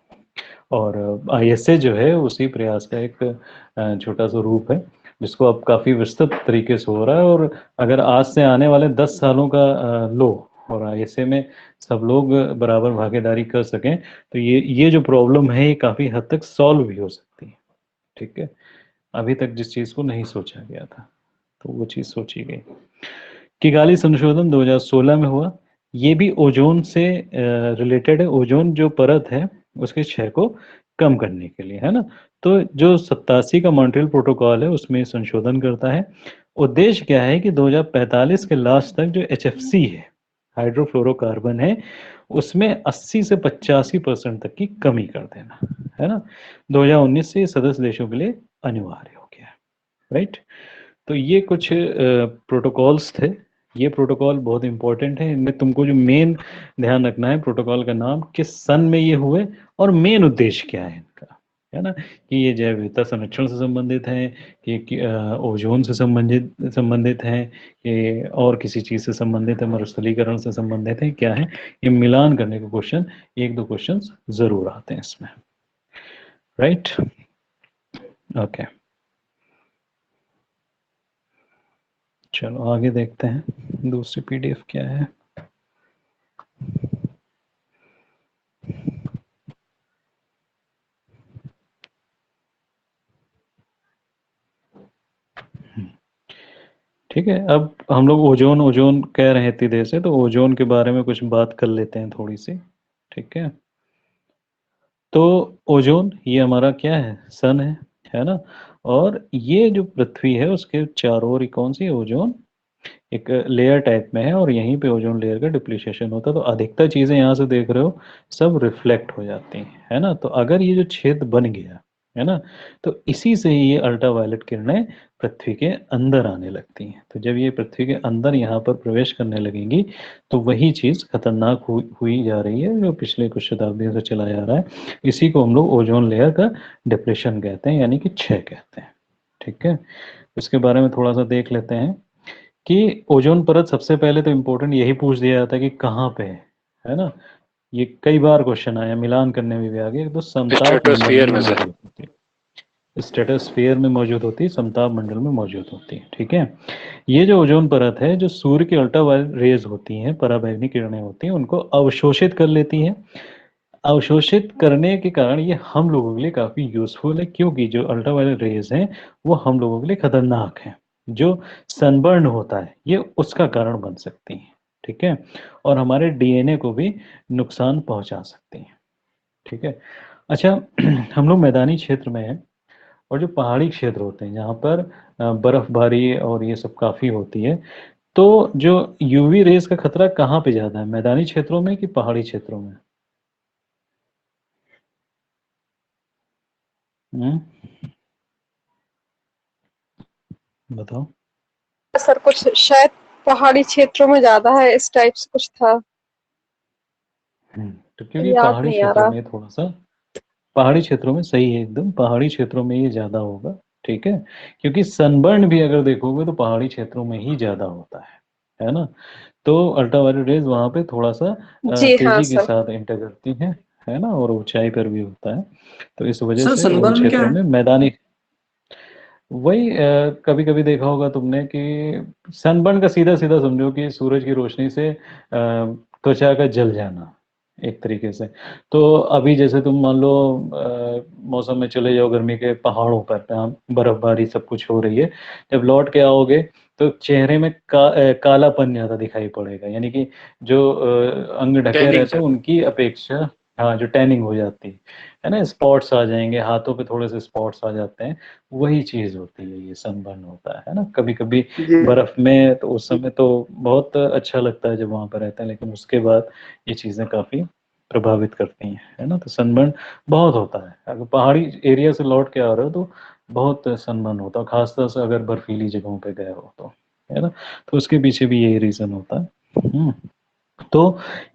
और ISA जो है उसी प्रयास का एक छोटा सा रूप है, जिसको अब काफी विस्तृत तरीके से हो रहा है। और अगर आज से आने वाले 10 सालों का लो और ISA में सब लोग बराबर भागीदारी कर सकें, तो ये जो प्रॉब्लम है ये काफी हद तक सॉल्व भी हो सकती है, ठीक है। अभी तक जिस चीज को नहीं सोचा गया था, तो वो चीज सोची गई। किगाली संशोधन 2016 में हुआ। ये भी ओजोन से रिलेटेड है, ओजोन जो परत है उसके क्षय को कम करने के लिए, है ना। तो जो 87 का मॉन्ट्रियल प्रोटोकॉल है उसमें संशोधन करता है। उद्देश्य क्या है कि 2045 के लास्ट तक जो HFC है, हाइड्रोफ्लोरोकार्बन है, उसमें 80 से 85% तक की कमी कर देना, है ना। 2019 से सदस्य देशों के लिए अनिवार्य हो गया, राइट। तो ये कुछ प्रोटोकॉल्स थे। ये प्रोटोकॉल बहुत इंपॉर्टेंट है, इनमें तुमको जो मेन ध्यान रखना है, प्रोटोकॉल का नाम, किस सन में ये हुए, और मेन उद्देश्य क्या है इनका, है ना। कि ये जैव विविधता संरक्षण से संबंधित है, कि ओजोन से संबंधित है, कि और किसी चीज से संबंधित है, मरुस्थलीकरण से संबंधित है, क्या है। ये मिलान करने के क्वेश्चन, 1-2 क्वेश्चन जरूर आते हैं इसमें, राइट। ओके, चलो आगे देखते हैं दूसरी PDF क्या है। ठीक है, अब हम लोग ओजोन ओजोन कह रहे हैं इतनी देर से, तो ओजोन के बारे में कुछ बात कर लेते हैं थोड़ी सी, ठीक है। तो ओजोन ये हमारा क्या है, सन है ना। और ये जो पृथ्वी है उसके चारों ओर कौन सी ओजोन एक लेयर टाइप में है, और यहीं पे ओजोन लेयर का डिप्लीशिएशन होता है। तो अधिकतर चीजें यहाँ से देख रहे हो सब रिफ्लेक्ट हो जाती हैं, है ना। तो अगर ये जो छेद बन गया, है ना, तो इसी से ही ये अल्ट्रावायलेट किरणें पृथ्वी के अंदर आने लगती हैं। तो जब ये पृथ्वी के अंदर यहाँ पर प्रवेश करने लगेंगी, तो वही चीज खतरनाक हुई जा रही है, जो पिछले कुछ शताब्दियों से चला जा रहा है। इसी को हम लोग ओजोन लेयर का डिप्रेशन कहते हैं, यानी कि क्षय कहते हैं, ठीक है। इसके बारे में थोड़ा सा देख लेते हैं कि ओजोन परत, सबसे पहले तो इम्पोर्टेंट यही पूछ दिया जाता है कि कहाँ पे है ना। ये कई बार क्वेश्चन आया, मिलान करने में भी आ गया, तो समताप मंडल में स्ट्रेटोस्फियर में सर। मौजूद होती है। स्ट्रेटोस्फीयर में मौजूद होती है, समताप मंडल में मौजूद होती है। ठीक है, ये जो ओजोन परत है, जो सूर्य की अल्ट्रावायलेट रेज होती हैं, पराबैंगनी किरणें होती हैं, उनको अवशोषित कर लेती हैं। अवशोषित करने के कारण ये हम लोगों के लिए काफ़ी यूज़फुल है, क्योंकि जो अल्ट्रावायलेट रेज़ हैं, वो हम लोगों के लिए खतरनाक हैं। जो सनबर्न होता है, ये उसका कारण बन सकती हैं, ठीक है? और हमारे डीएनए को भी नुकसान पहुँचा सकती हैं, ठीक है? अच्छा हम लोग मैदानी क्षेत्र में हैं और जो पहाड़ी क्षेत्र होते हैं, जहाँ पर बर्फ़बारी और ये सब काफ़ी होती है, तो जो यूवी रेज़ का खतरा कहाँ पे ज़्यादा है, मैदानी क्षेत्रों में कि पहाड़ी क्षेत्रों में? हुँ? बताओ। सर कुछ शायद पहाड़ी क्षेत्रों में ज्यादा है, इस टाइप से कुछ था, तो क्योंकि याद पहाड़ी नहीं आ क्षेत्रों रहा। में थोड़ा-सा पहाड़ी क्षेत्रों में सही है एकदम, पहाड़ी क्षेत्रों में ये ज़्यादा होगा, ठीक है? क्योंकि सनबर्न भी अगर देखोगे तो पहाड़ी क्षेत्रों में ही ज़्यादा होता है ना? तो अल्ट्रावायलेट रेज़ वहाँ पे थोड़ा-सा जी हाँ तेज़ी के सर। साथ एंटर करती हैं, है ना? और ऊँचाई पर भी होता है, तो इस वजह सर से उन सनबर्न क्या क्षेत्रों है? में मैदानी वही कभी-कभी देखा होगा तुमने कि सनबर्न का सीधा-सीधा समझो कि सूरज की रोशनी से त्वचा का जल जाना, एक तरीके से। तो अभी जैसे तुम मान लो मौसम में चले जाओ गर्मी के पहाड़ों पर, जहाँ बर्फ़बारी सब कुछ हो रही है। जब लौट के आओगे तो चेहरे में कालापन ज़्यादा दिखाई पड़ेगा, यानी कि जो अंग ढके टैनिंग रहते हैं उनकी अपेक्षा हाँ, जो टैनिंग हो जाती है ना? स्पॉट्स आ जाएँगे, हाथों पे थोड़े-से स्पॉट्स आ जाते हैं। वही चीज़ होती है, ये सनबर्न होता है ना? कभी-कभी जी बर्फ़ में तो उस समय तो बहुत अच्छा लगता है जब वहाँ पे रहते हैं, लेकिन उसके बाद ये चीज़ें काफ़ी प्रभावित करती हैं, है ना? तो सनबर्न बहुत होता है। अगर पहाड़ी एरिया से लौट के आ रहे हो तो बहुत सनबर्न होता है, ख़ासतौर से अगर बर्फीली जगहों पे गए हो तो, है ना? तो उसके पीछे भी यही रीज़न होता है। तो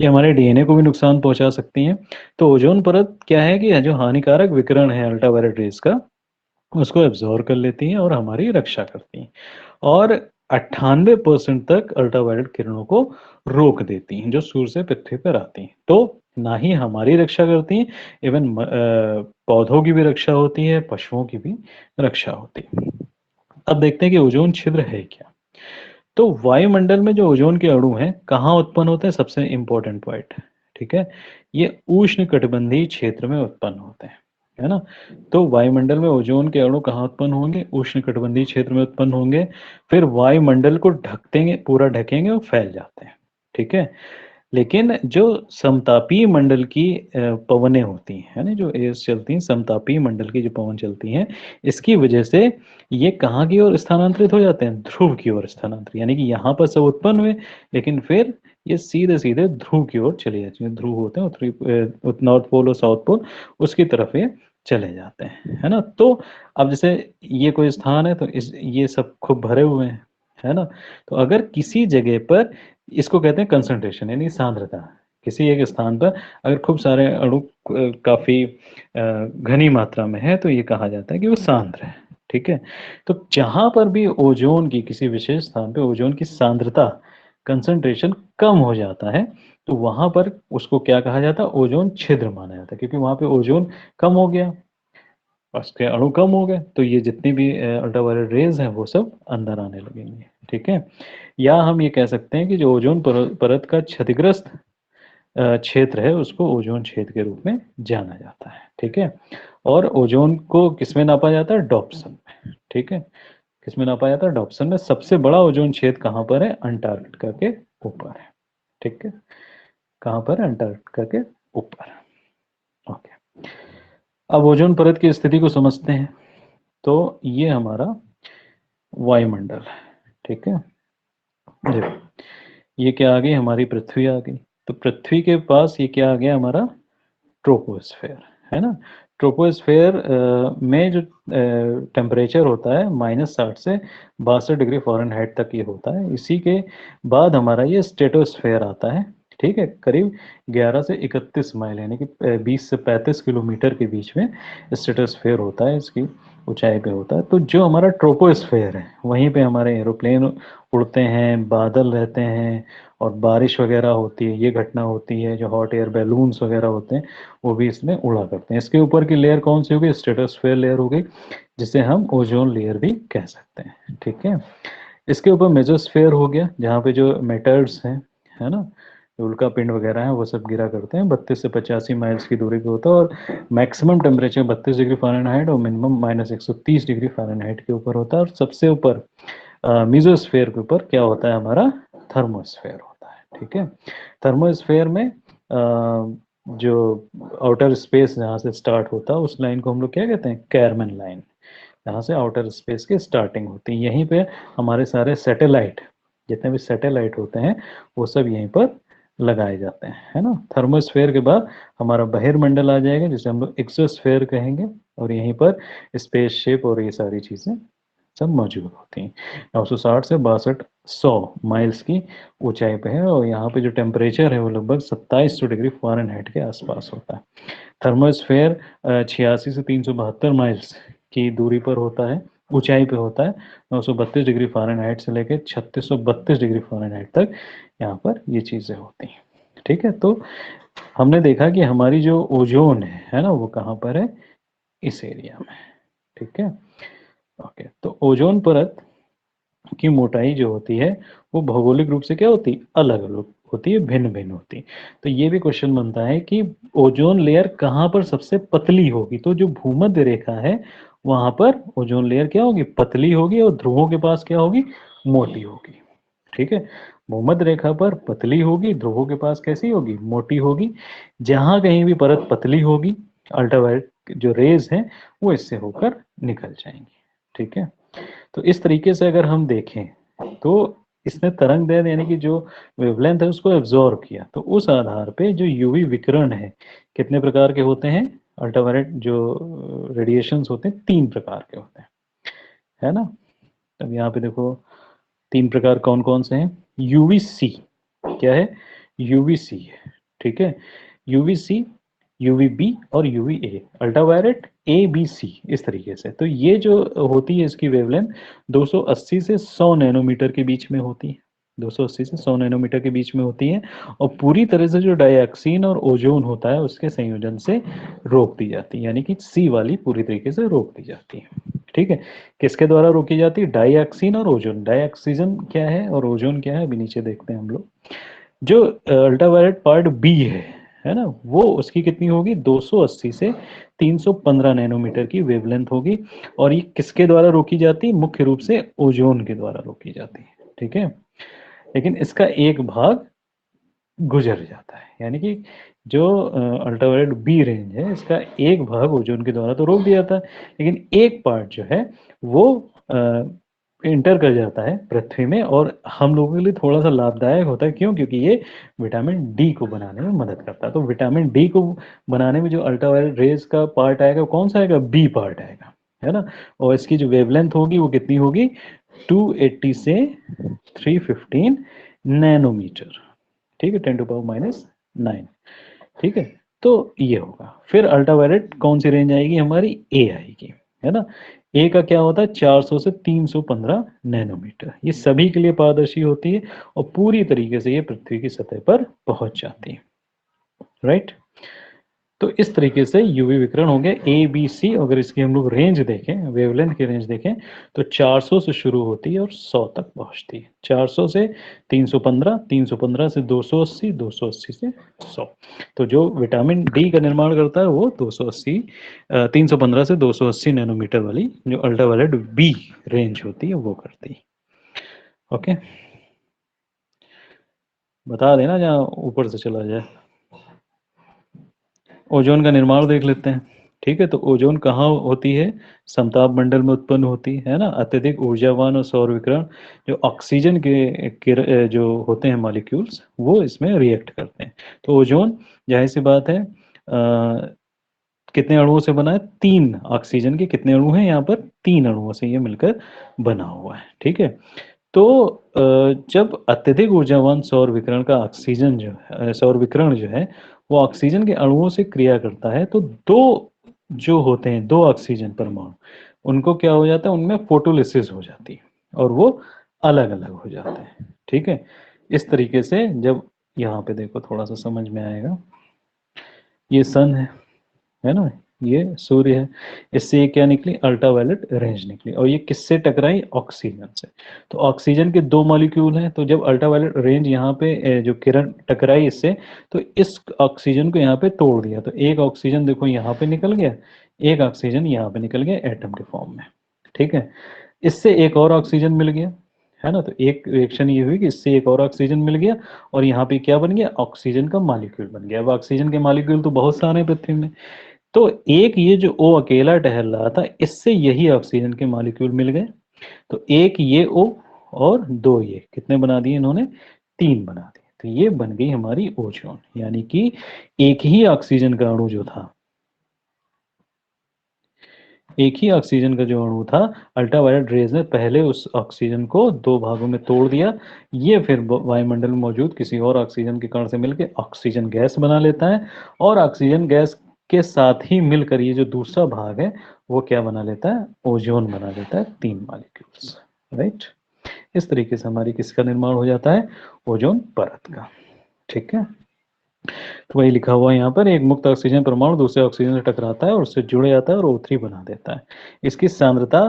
ये हमारे डीएनए को भी नुकसान पहुँचा सकती हैं। तो ओज़ोन परत क्या है कि जो हानिकारक विकिरण है अल्ट्रावायलेट रेज़ का, उसको एब्ज़ॉर्ब कर लेती हैं और हमारी रक्षा करती हैं। और 98% तक अल्ट्रावायलेट किरणों को रोक देती हैं, जो सूर्य से पृथ्वी पर आती हैं। तो ना ही हमारी रक्षा करती हैं, इवन पौधों की भी रक्षा होती है, पशुओं की भी रक्षा होती है। अब देखते हैं कि ओज़ोन छिद्र है क्या? तो वायुमंडल में जो ओज़ोन के अणु हैं, कहाँ उत्पन्न होते हैं? सबसे इम्पोर्टेंट पॉइंट, ठीक है? ये उष्णकटिबंधीय क्षेत्र में उत्पन्न होते हैं, है ना? तो वायुमंडल में ओज़ोन के अणु कहाँ उत्पन्न होंगे? उष्णकटिबंधीय क्षेत्र में उत्पन्न होंगे, फिर वायुमंडल को ढक देंगे, पूरा ढकेंगे और फैल जाते हैं, ठीक है? लेकिन जो समतापीय मंडल की पवनें होती हैं, है ना? जो एयर्स चलती हैं, समतापीय मंडल की जो पवन चलती हैं, इसकी वजह से ये कहाँ की ओर स्थानांतरित हो जाते हैं? ध्रुव की ओर स्थानांतरित, यानी कि यहाँ पर सब उत्पन्न हुए, लेकिन फिर ये सीधे-सीधे ध्रुव की ओर चले जाते हैं। ध्रुव होते हैं उत्तरी नॉर्थ पोल और साउथ पोल, उसकी तरफ ये चले जाते हैं, है ना? तो अब जैसे ये कोई स्थान है, तो इस ये सब खूब भरे हुए हैं, है ना? तो अगर किसी जगह पर इसको कहते हैं कंसंट्रेशन यानी सांद्रता। किसी एक स्थान पर अगर खूब सारे अणु काफ़ी घनी मात्रा में है तो ये कहा जाता है कि वो सांद्र है, ठीक है? तो जहाँ पर भी ओज़ोन की किसी विशेष स्थान पे ओज़ोन की सांद्रता कंसंट्रेशन कम हो जाता है, तो वहाँ पर उसको क्या कहा जाता है? ओज़ोन छिद्र माना जाता है, क्योंकि वहाँ पे ओज़ोन कम हो गया, उसके अणु कम हो गए, तो ये जितनी भी अल्ट्रावायलेट रेज़ हैं वो सब अंदर आने लगेंगे, ठीक है? या हम ये कह सकते हैं कि जो ओज़ोन परत का क्षतिग्रस्त क्षेत्र है उसको ओज़ोन छेद के रूप में जाना जाता है, ठीक है? और ओज़ोन को किसमें नापा जाता है? डॉप्सन में, ठीक है? किसमें नापा जाता है? डॉप्सन में। सबसे बड़ा ओज़ोन छेद कहाँ पर है? अंटार्कटिका के ऊपर है, ठीक है? कहाँ पर है? अंटार्कटिका के ऊपर, ओके। अब ओज़ोन परत की स्थिति को समझते हैं, तो ये हमारा वायुमंडल है, ठीक है? देखो, ये क्या आ गई? हमारी पृथ्वी आ गई। तो पृथ्वी के पास ये क्या आ गया? हमारा ट्रोपोस्फेयर, है ना? ट्रोपोस्फेयर में जो टेम्परेचर होता है -60 से 62 डिग्री फ़ारेनहाइट तक ये होता है। इसी के बाद हमारा ये स्ट्रेटोस्फेयर आता है, ठीक है? करीब 11 से 31 माइल यानी कि 20 से 35 किलोमीटर के बीच में स्ट्रेटोस्फेयर होता है, इसकी ऊँचाई पे होता है। तो जो हमारा ट्रोपोस्फेयर है, वहीं पे हमारे एरोप्लेन उड़ते हैं, बादल रहते हैं और बारिश वगैरह होती है, ये घटना होती है, जो हॉट एयर बैलून्स वगैरह होते हैं वो भी इसमें उड़ा करते हैं। इसके ऊपर की लेयर कौन सी होगी? स्ट्रेटोस्फेयर लेयर हो गई, जिसे हम ओजोन लेयर भी कह सकते हैं, ठीक है। इसके ऊपर मेसोस्फेयर हो गया, जहाँ पे जो मेटल्स हैं, है ना, जो उल्का पिंड वगैरह है वो सब गिरा करते हैं। 32 से 85 माइल्स की दूरी पे होता है, और मैक्सिमम टेम्परेचर 32 डिग्री फ़ारेनहाइट और मिनिमम -130 डिग्री फ़ारेनहाइट के ऊपर होता है। और सबसे ऊपर मेसोस्फेयर के ऊपर क्या होता है? हमारा थर्मोस्फेयर होता है, ठीक है। थर्मोस्फेयर में जो आउटर स्पेस जहाँ से स्टार्ट होता है उस लाइन को हम लोग क्या कहते हैं? कैरमन लाइन। यहाँ से आउटर स्पेस की स्टार्टिंग होती है। यहीं पे हमारे सारे सैटेलाइट, जितने भी सैटेलाइट होते हैं वो सब यहीं पर लगाए जाते हैं, है ना। थर्मोस्फेयर के बाद हमारा बहिर्मंडल आ जाएगा, जिसे हम लोग एक्सोस्फेयर कहेंगे, और यहीं पर स्पेसशिप और ये सारी चीज़ें सब मौजूद होती हैं। 960 से 6200 माइल्स की ऊंचाई पे है, और यहाँ पे जो टेम्परेचर है वो लगभग 2700 डिग्री फ़ारेनहाइट के आसपास होता है। थर्मोस्फेयर 86 से 372 माइल्स की दूरी पर होता है, ऊंचाई पे होता है। 932 डिग्री फ़ारेनहाइट से लेकर 3632 डिग्री फ़ारेनहाइट तक यहाँ पर ये चीज़ें होती हैं, ठीक है। तो हमने देखा कि हमारी जो ओजोन है ना, वो कहाँ पर है? इस एरिया में, ठीक है। ओके, तो ओजोन परत की मोटाई जो होती है वो भौगोलिक रूप से क्या होती है? अलग अलग होती है, भिन्न भिन्न होती है। तो ये भी क्वेश्चन बनता है कि ओजोन लेयर कहाँ पर सबसे पतली होगी? तो जो भूमध्य रेखा है वहां पर ओजोन लेयर क्या होगी? पतली होगी, और ध्रुवों के पास क्या होगी? मोटी होगी, ठीक है। भूमध्य रेखा पर पतली होगी, ध्रुवों के पास कैसी होगी? मोटी होगी। जहां कहीं भी परत पतली होगी, अल्ट्रावायलेट जो रेज हैं वो इससे होकर निकल जाएंगी, ठीक है। तो इस तरीके से अगर हम देखें तो इसने तरंग दैर्ध्य यानी कि जो वेवलेंथ है उसको एब्जॉर्ब किया, तो उस आधार पे जो यूवी विकिरण है कितने प्रकार के होते हैं? अल्ट्रावायलेट जो रेडिएशंस होते हैं 3 प्रकार के होते हैं, है ना। अब यहाँ पे देखो 3 प्रकार कौन कौन से हैं? यूवीसी क्या है? यूवीसी है, ठीक है। यूवीसी, यूवीबी और UVA, ultraviolet A B C, इस तरीके से। तो ये जो होती है इसकी वेवलेंथ 280 से 100 नैनोमीटर के बीच में होती है, 280 से 100 नैनोमीटर के बीच में होती है, और पूरी तरह से जो डाइऑक्सीन और ओजोन होता है उसके संयोजन से रोक दी जाती है, यानी कि सी वाली पूरी तरीके से रोक दी जाती है, ठीक है। किसके द्वारा रोकी जाती है? डाइऑक्सीन और ओजोन। डाइऑक्सीजन क्या है और ओजोन क्या है, अभी नीचे देखते हैं हम लोग। जो अल्ट्रावायलेट पार्ट बी है ना, वो उसकी कितनी होगी? 280 से 315 नैनोमीटर की वेवलेंथ होगी, और ये किसके द्वारा रोकी जाती है? मुख्य रूप से ओजोन के द्वारा रोकी जाती है, ठीक है। लेकिन इसका एक भाग गुजर जाता है, यानी कि जो अल्ट्रावायलेट बी रेंज है इसका एक भाग ओजोन के द्वारा तो रोक दिया जाता है, लेकिन एक पार्ट जो है वो इंटर कर जाता है पृथ्वी में, और हम लोगों के लिए थोड़ा सा लाभदायक होता है। क्यों? क्योंकि ये विटामिन डी को बनाने में मदद करता है। तो विटामिन डी को बनाने में जो अल्ट्रावायलेट रेज का पार्ट आएगा वो कौन सा आएगा? बी पार्ट आएगा, है ना। और इसकी जो वेवलेंथ होगी वो कितनी होगी? 280 से 315 नैनोमीटर, ठीक है, 10⁻⁹, ठीक है। तो ये होगा। फिर अल्ट्रावायलेट कौन सी रेंज आएगी? हमारी ए आएगी, है ना। ए का क्या होता है? 400 से 315 नैनोमीटर। ये सभी के लिए पारदर्शी होती है और पूरी तरीके से ये पृथ्वी की सतह पर पहुंच जाती है, राइट। तो इस तरीके से यूवी विकिरण हो गया ए बी सी। अगर इसकी हम लोग रेंज देखें, वेवलेंथ की रेंज देखें, तो 400 से शुरू होती है और 100 तक पहुंचती है। 400 से 315, 315 से 280, 280 से 100। तो जो विटामिन डी का निर्माण करता है वो 315 से 280 नैनोमीटर वाली जो अल्ट्रावायलेट बी रेंज होती है वो करती है, ओके। बता देना जहाँ ऊपर से चला जाए। ओजोन का निर्माण देख लेते हैं, ठीक है। तो ओजोन कहाँ होती है? समताप मंडल में उत्पन्न होती है ना। अत्यधिक ऊर्जावान और सौर विकिरण जो ऑक्सीजन के जो होते हैं मॉलिक्यूल्स वो इसमें रिएक्ट करते हैं। तो ओजोन जाहिर सी बात है कितने अणुओं से बना है? 3। ऑक्सीजन के कितने अणु हैं यहाँ पर? 3 अणुओं से ये मिलकर बना हुआ है, ठीक है। तो जब अत्यधिक ऊर्जावान सौर विकिरण का ऑक्सीजन जो है, सौर विकिरण जो है वो ऑक्सीजन के अणुओं से क्रिया करता है, तो दो जो होते हैं, 2 ऑक्सीजन परमाणु, उनको क्या हो जाता है? उनमें फोटोलिसिस हो जाती है और वो अलग अलग हो जाते हैं, ठीक है। इस तरीके से जब यहाँ पे देखो थोड़ा सा समझ में आएगा, ये सन है ना, ये सूर्य है, इससे ये क्या निकली, अल्ट्रावायलेट रेंज निकली, और ये किससे टकराई, ऑक्सीजन से। तो ऑक्सीजन के 2 मॉलिक्यूल हैं, तो जब अल्ट्रावायलेट रेंज यहाँ पे जो किरण टकराई इससे, तो इस ऑक्सीजन को यहाँ पे तोड़ दिया, तो एक ऑक्सीजन देखो यहाँ पे निकल गया, एक ऑक्सीजन यहाँ पे निकल गया एटम के फॉर्म में, ठीक है। इससे एक और ऑक्सीजन मिल गया, है ना, तो एक रिएक्शन ये हुई कि इससे एक और ऑक्सीजन मिल गया, और यहाँ पे क्या बन गया, ऑक्सीजन का मॉलिक्यूल बन गया। अब ऑक्सीजन के मॉलिक्यूल तो बहुत सारे हैं पृथ्वी में, तो एक ये जो O अकेला टहल रहा था, इससे यही ऑक्सीजन के मॉलिक्यूल मिल गए, तो एक ये O और 2 ये, कितने बना दिए इन्होंने, 3 बना दिए, तो ये बन गई हमारी ओजोन। यानी कि एक ही ऑक्सीजन का अणु जो था, एक ही ऑक्सीजन का जो अणु था, अल्ट्रावायलेट रेज ने पहले उस ऑक्सीजन को 2 भागों में तोड़ दिया, ये फिर वायुमंडल में मौजूद किसी और ऑक्सीजन के कण से मिलकर ऑक्सीजन गैस बना लेता है, और ऑक्सीजन गैस के साथ ही मिलकर ये जो दूसरा भाग है वो क्या बना लेता है, ओजोन बना लेता है, 3 मॉलिक्यूल्स, राइट। इस तरीके से हमारी किसका निर्माण हो जाता है, ओजोन परत का, ठीक है। तो वही लिखा हुआ है यहाँ पर, एक मुक्त ऑक्सीजन परमाणु दूसरे ऑक्सीजन से टकराता है और उससे जुड़ जाता है और O3 बना देता है। इसकी सांद्रता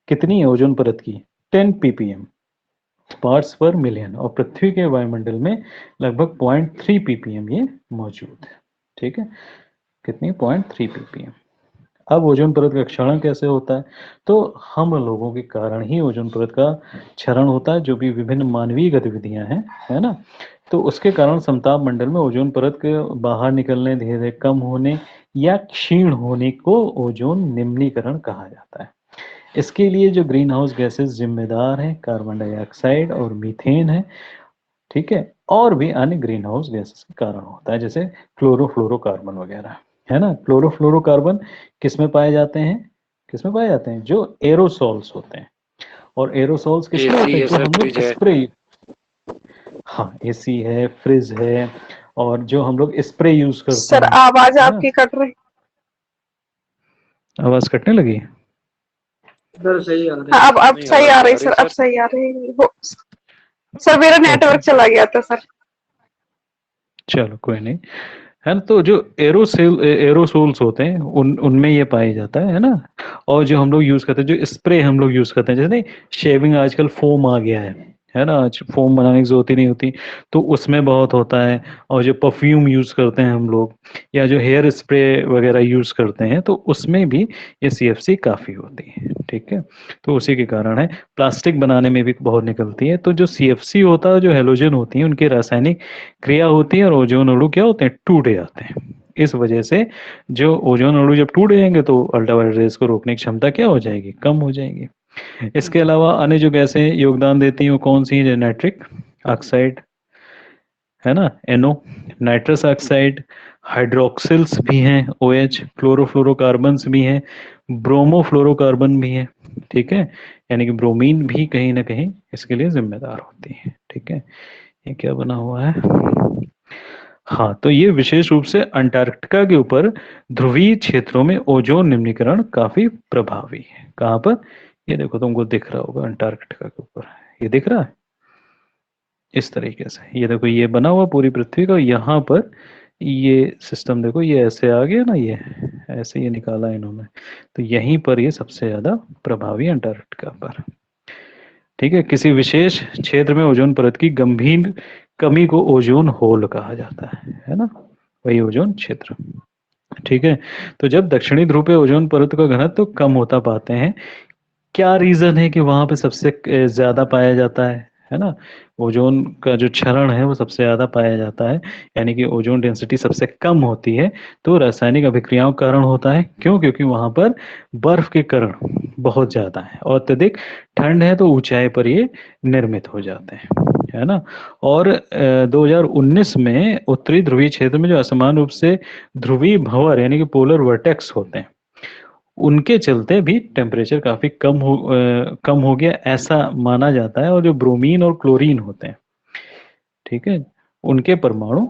कितनी है ओजोन परत की, 10 ppm पार्ट्स पर मिलियन, और पृथ्वी के वायुमंडल में लगभग 0.3 ppm ये मौजूद है, ठीक है, कितनी, 0.3 ppm। अब ओजोन परत का क्षरण कैसे होता है, तो हम लोगों के कारण ही ओजोन परत का क्षरण होता है, जो भी विभिन्न मानवीय गतिविधियां हैं, है ना, तो उसके कारण समताप मंडल में ओजोन परत के बाहर निकलने, धीरे धीरे कम होने या क्षीण होने को ओजोन निम्नीकरण कहा जाता है। इसके लिए जो ग्रीन हाउस गैसेस जिम्मेदार हैं, कार्बन डाइऑक्साइड और मीथेन है, ठीक है, और भी अन्य ग्रीन हाउस गैसेस के कारण होता है, जैसे क्लोरोफ्लोरोकार्बन वगैरह, है ना। क्लोरोफ्लोरोकार्बन किस में पाए जाते हैं, किस में पाए जाते हैं, जो एरोसोल्स होते हैं, और एरोसोल्स किसमें होते हैं, जो हम लोग स्प्रे, हाँ एसी है, फ्रिज है, और जो हम लोग स्प्रे यूज करते सर हैं, आवाज है ना। आपकी कट रही। आवाज कटने लगी, सर सही आ रही हाँ, है। अब नहीं, सही आवाज आ आ रही रही सर, सर। अब सही आ रही वो, सर मेरा नेटवर्क चला गया था सर। चलो कोई नहीं, है ना। तो जो एरोसोल्स होते हैं उनमें ये पाया जाता है ना। और जो हम लोग यूज करते हैं, जो स्प्रे हम लोग यूज करते हैं, जैसे नहीं शेविंग आजकल फोम आ गया है ना, आज फोम बनाने की जरूरत ही नहीं होती, तो उसमें बहुत होता है। और जो परफ्यूम यूज करते हैं हम लोग, या जो हेयर स्प्रे वगैरह यूज करते हैं, तो उसमें भी ये CFC काफी होती है, ठीक है। तो उसी के कारण है, प्लास्टिक बनाने में भी बहुत निकलती है। तो जो CFC होता है, जो हेलोजन होती है, उनकी रासायनिक क्रिया होती है, और ओजोन अणु क्या होते हैं, टूट जाते हैं। इस वजह से जो ओजोन अणु जब टूट जाएंगे, तो अल्ट्रावायलेट रेज को रोकने की क्षमता क्या हो जाएगी, कम हो जाएगी। इसके अलावा अन्य जो गैसें योगदान देती हैं वो कौन सी है, नाइट्रिक ऑक्साइड, है ना, NO, नाइट्रस ऑक्साइड, हाइड्रोक्सिल्स भी हैं, OH, क्लोरोफ्लोरोकार्बन्स भी हैं, ब्रोमोफ्लोरोकार्बन भी है, ठीक है। यानी कि ब्रोमीन भी कहीं ना कहीं इसके लिए जिम्मेदार होती है, ठीक है। ये क्या बना हुआ है, हाँ, तो ये विशेष रूप से अंटार्कटिका के ऊपर ध्रुवीय क्षेत्रों में ओजोन निम्नीकरण काफी प्रभावी है। कहाँ पर, ये देखो तुमको दिख रहा होगा अंटार्कटिका के ऊपर, ये दिख रहा है इस तरीके से, ये देखो ये बना हुआ पूरी पृथ्वी का, यहाँ पर ये सिस्टम देखो, ये ऐसे आ गया ना, ये ऐसे ये निकाला इन्होंने, तो यहीं पर ये सबसे ज्यादा प्रभावी अंटार्कटिका पर, ठीक है। किसी विशेष क्षेत्र में ओजोन परत की गंभीर कमी को ओजोन होल कहा जाता है ना, वही ओजोन क्षेत्र, ठीक है। तो जब दक्षिणी ध्रुव पे ओजोन परत का घनत्व तो कम होता पाते हैं, क्या रीजन है कि वहां पे सबसे ज्यादा पाया जाता है ना, ओजोन का जो क्षरण है वो सबसे ज्यादा पाया जाता है, यानी कि ओजोन डेंसिटी सबसे कम होती है, तो रासायनिक अभिक्रियाओं के कारण होता है। क्यों, क्योंकि वहां पर बर्फ के कण बहुत ज्यादा है, और अत्यधिक ठंड है, तो ऊंचाई पर ये निर्मित हो जाते हैं, है ना। और 2019 में उत्तरी ध्रुवीय क्षेत्र में जो असमान रूप से ध्रुवीय भंवर यानी कि पोलर वर्टेक्स होते हैं, उनके चलते भी टेम्परेचर काफी कम हो गया ऐसा माना जाता है। और जो ब्रोमीन और क्लोरीन होते हैं, ठीक है, उनके परमाणु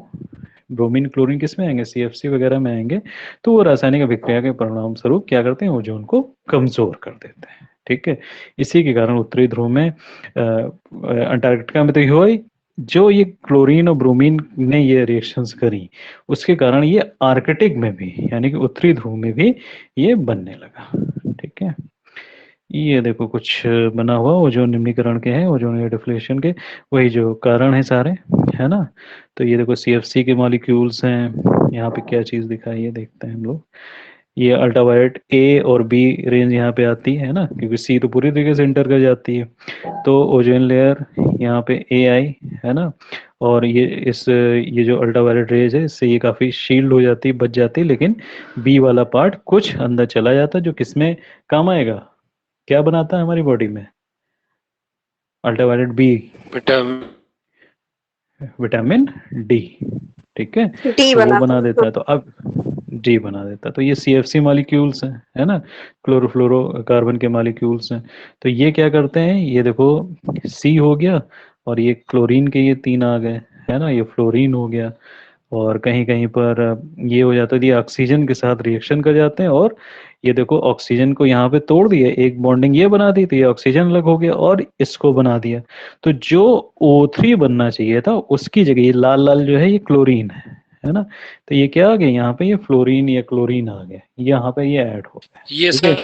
ब्रोमीन क्लोरीन किस में आएंगे, CFC वगैरह में आएंगे, तो वो रासायनिक अभिक्रिया के परिणाम स्वरूप क्या करते हैं, ओजोन को कमजोर कर देते हैं, ठीक है। इसी के कारण उत्तरी ध्रुव में अंटार्कटिका में तो हुआ ही, जो ये क्लोरीन और ब्रोमीन ने ये रिएक्शंस करी, उसके कारण ये आर्कटिक में भी, यानी कि उत्तरी ध्रुव में भी ये बनने लगा। ठीक है, ये देखो कुछ बना हुआ ओजोन निम्नीकरण के हैं, ओजोन डिफ्लेशन के, वही जो कारण है सारे, है ना। तो ये देखो सीएफसी के मॉलिक्यूल्स हैं, यहाँ पे क्या चीज दिखाई है देखते हैं हम लोग। ये अल्ट्रावायलेट ए और बी रेंज यहाँ पे आती है ना, क्योंकि सी तो पूरी तरीके से इंटर कर जाती है। तो ओजोन लेयर यहाँ पे ए आई, है ना। और ये जो अल्ट्रावायलेट रेज है, इससे ये काफी शील्ड हो जाती है, बच जाती है, लेकिन बी वाला पार्ट कुछ अंदर चला जाता है, जो किसमें काम आएगा, क्या बनाता है हमारी बॉडी में, ultraviolet B, vitamin vitamin D. ठीक है, डी तो वो बना बना देता है, तो अब डी बना देता है। तो ये सीएफसी मॉलिक्यूल्स हैं, है ना, क्लोरोफ्लोरोकार्बन के मॉलिक्यूल्स हैं। तो ये क्या करते हैं, ये देखो सी हो गया, और ये क्लोरीन के ये तीन आ गए, है ना, ये फ्लोरीन हो गया, और कहीं कहीं पर ये हो जाता है, ये ऑक्सीजन के साथ रिएक्शन कर जाते हैं, और ये देखो ऑक्सीजन को यहाँ पे तोड़ दिया, एक बॉन्डिंग ये बना दी, तो ये ऑक्सीजन अलग हो गया, और इसको बना दिया। तो जो O3 बनना चाहिए था, उसकी जगह ये लाल लाल जो है, ये क्लोरीन है ना। तो ये क्या आ गया यहाँ पे, ये फ्लोरीन या क्लोरीन आ गया, यहाँ पे ये ऐड हो गया। ये ठीक है, सब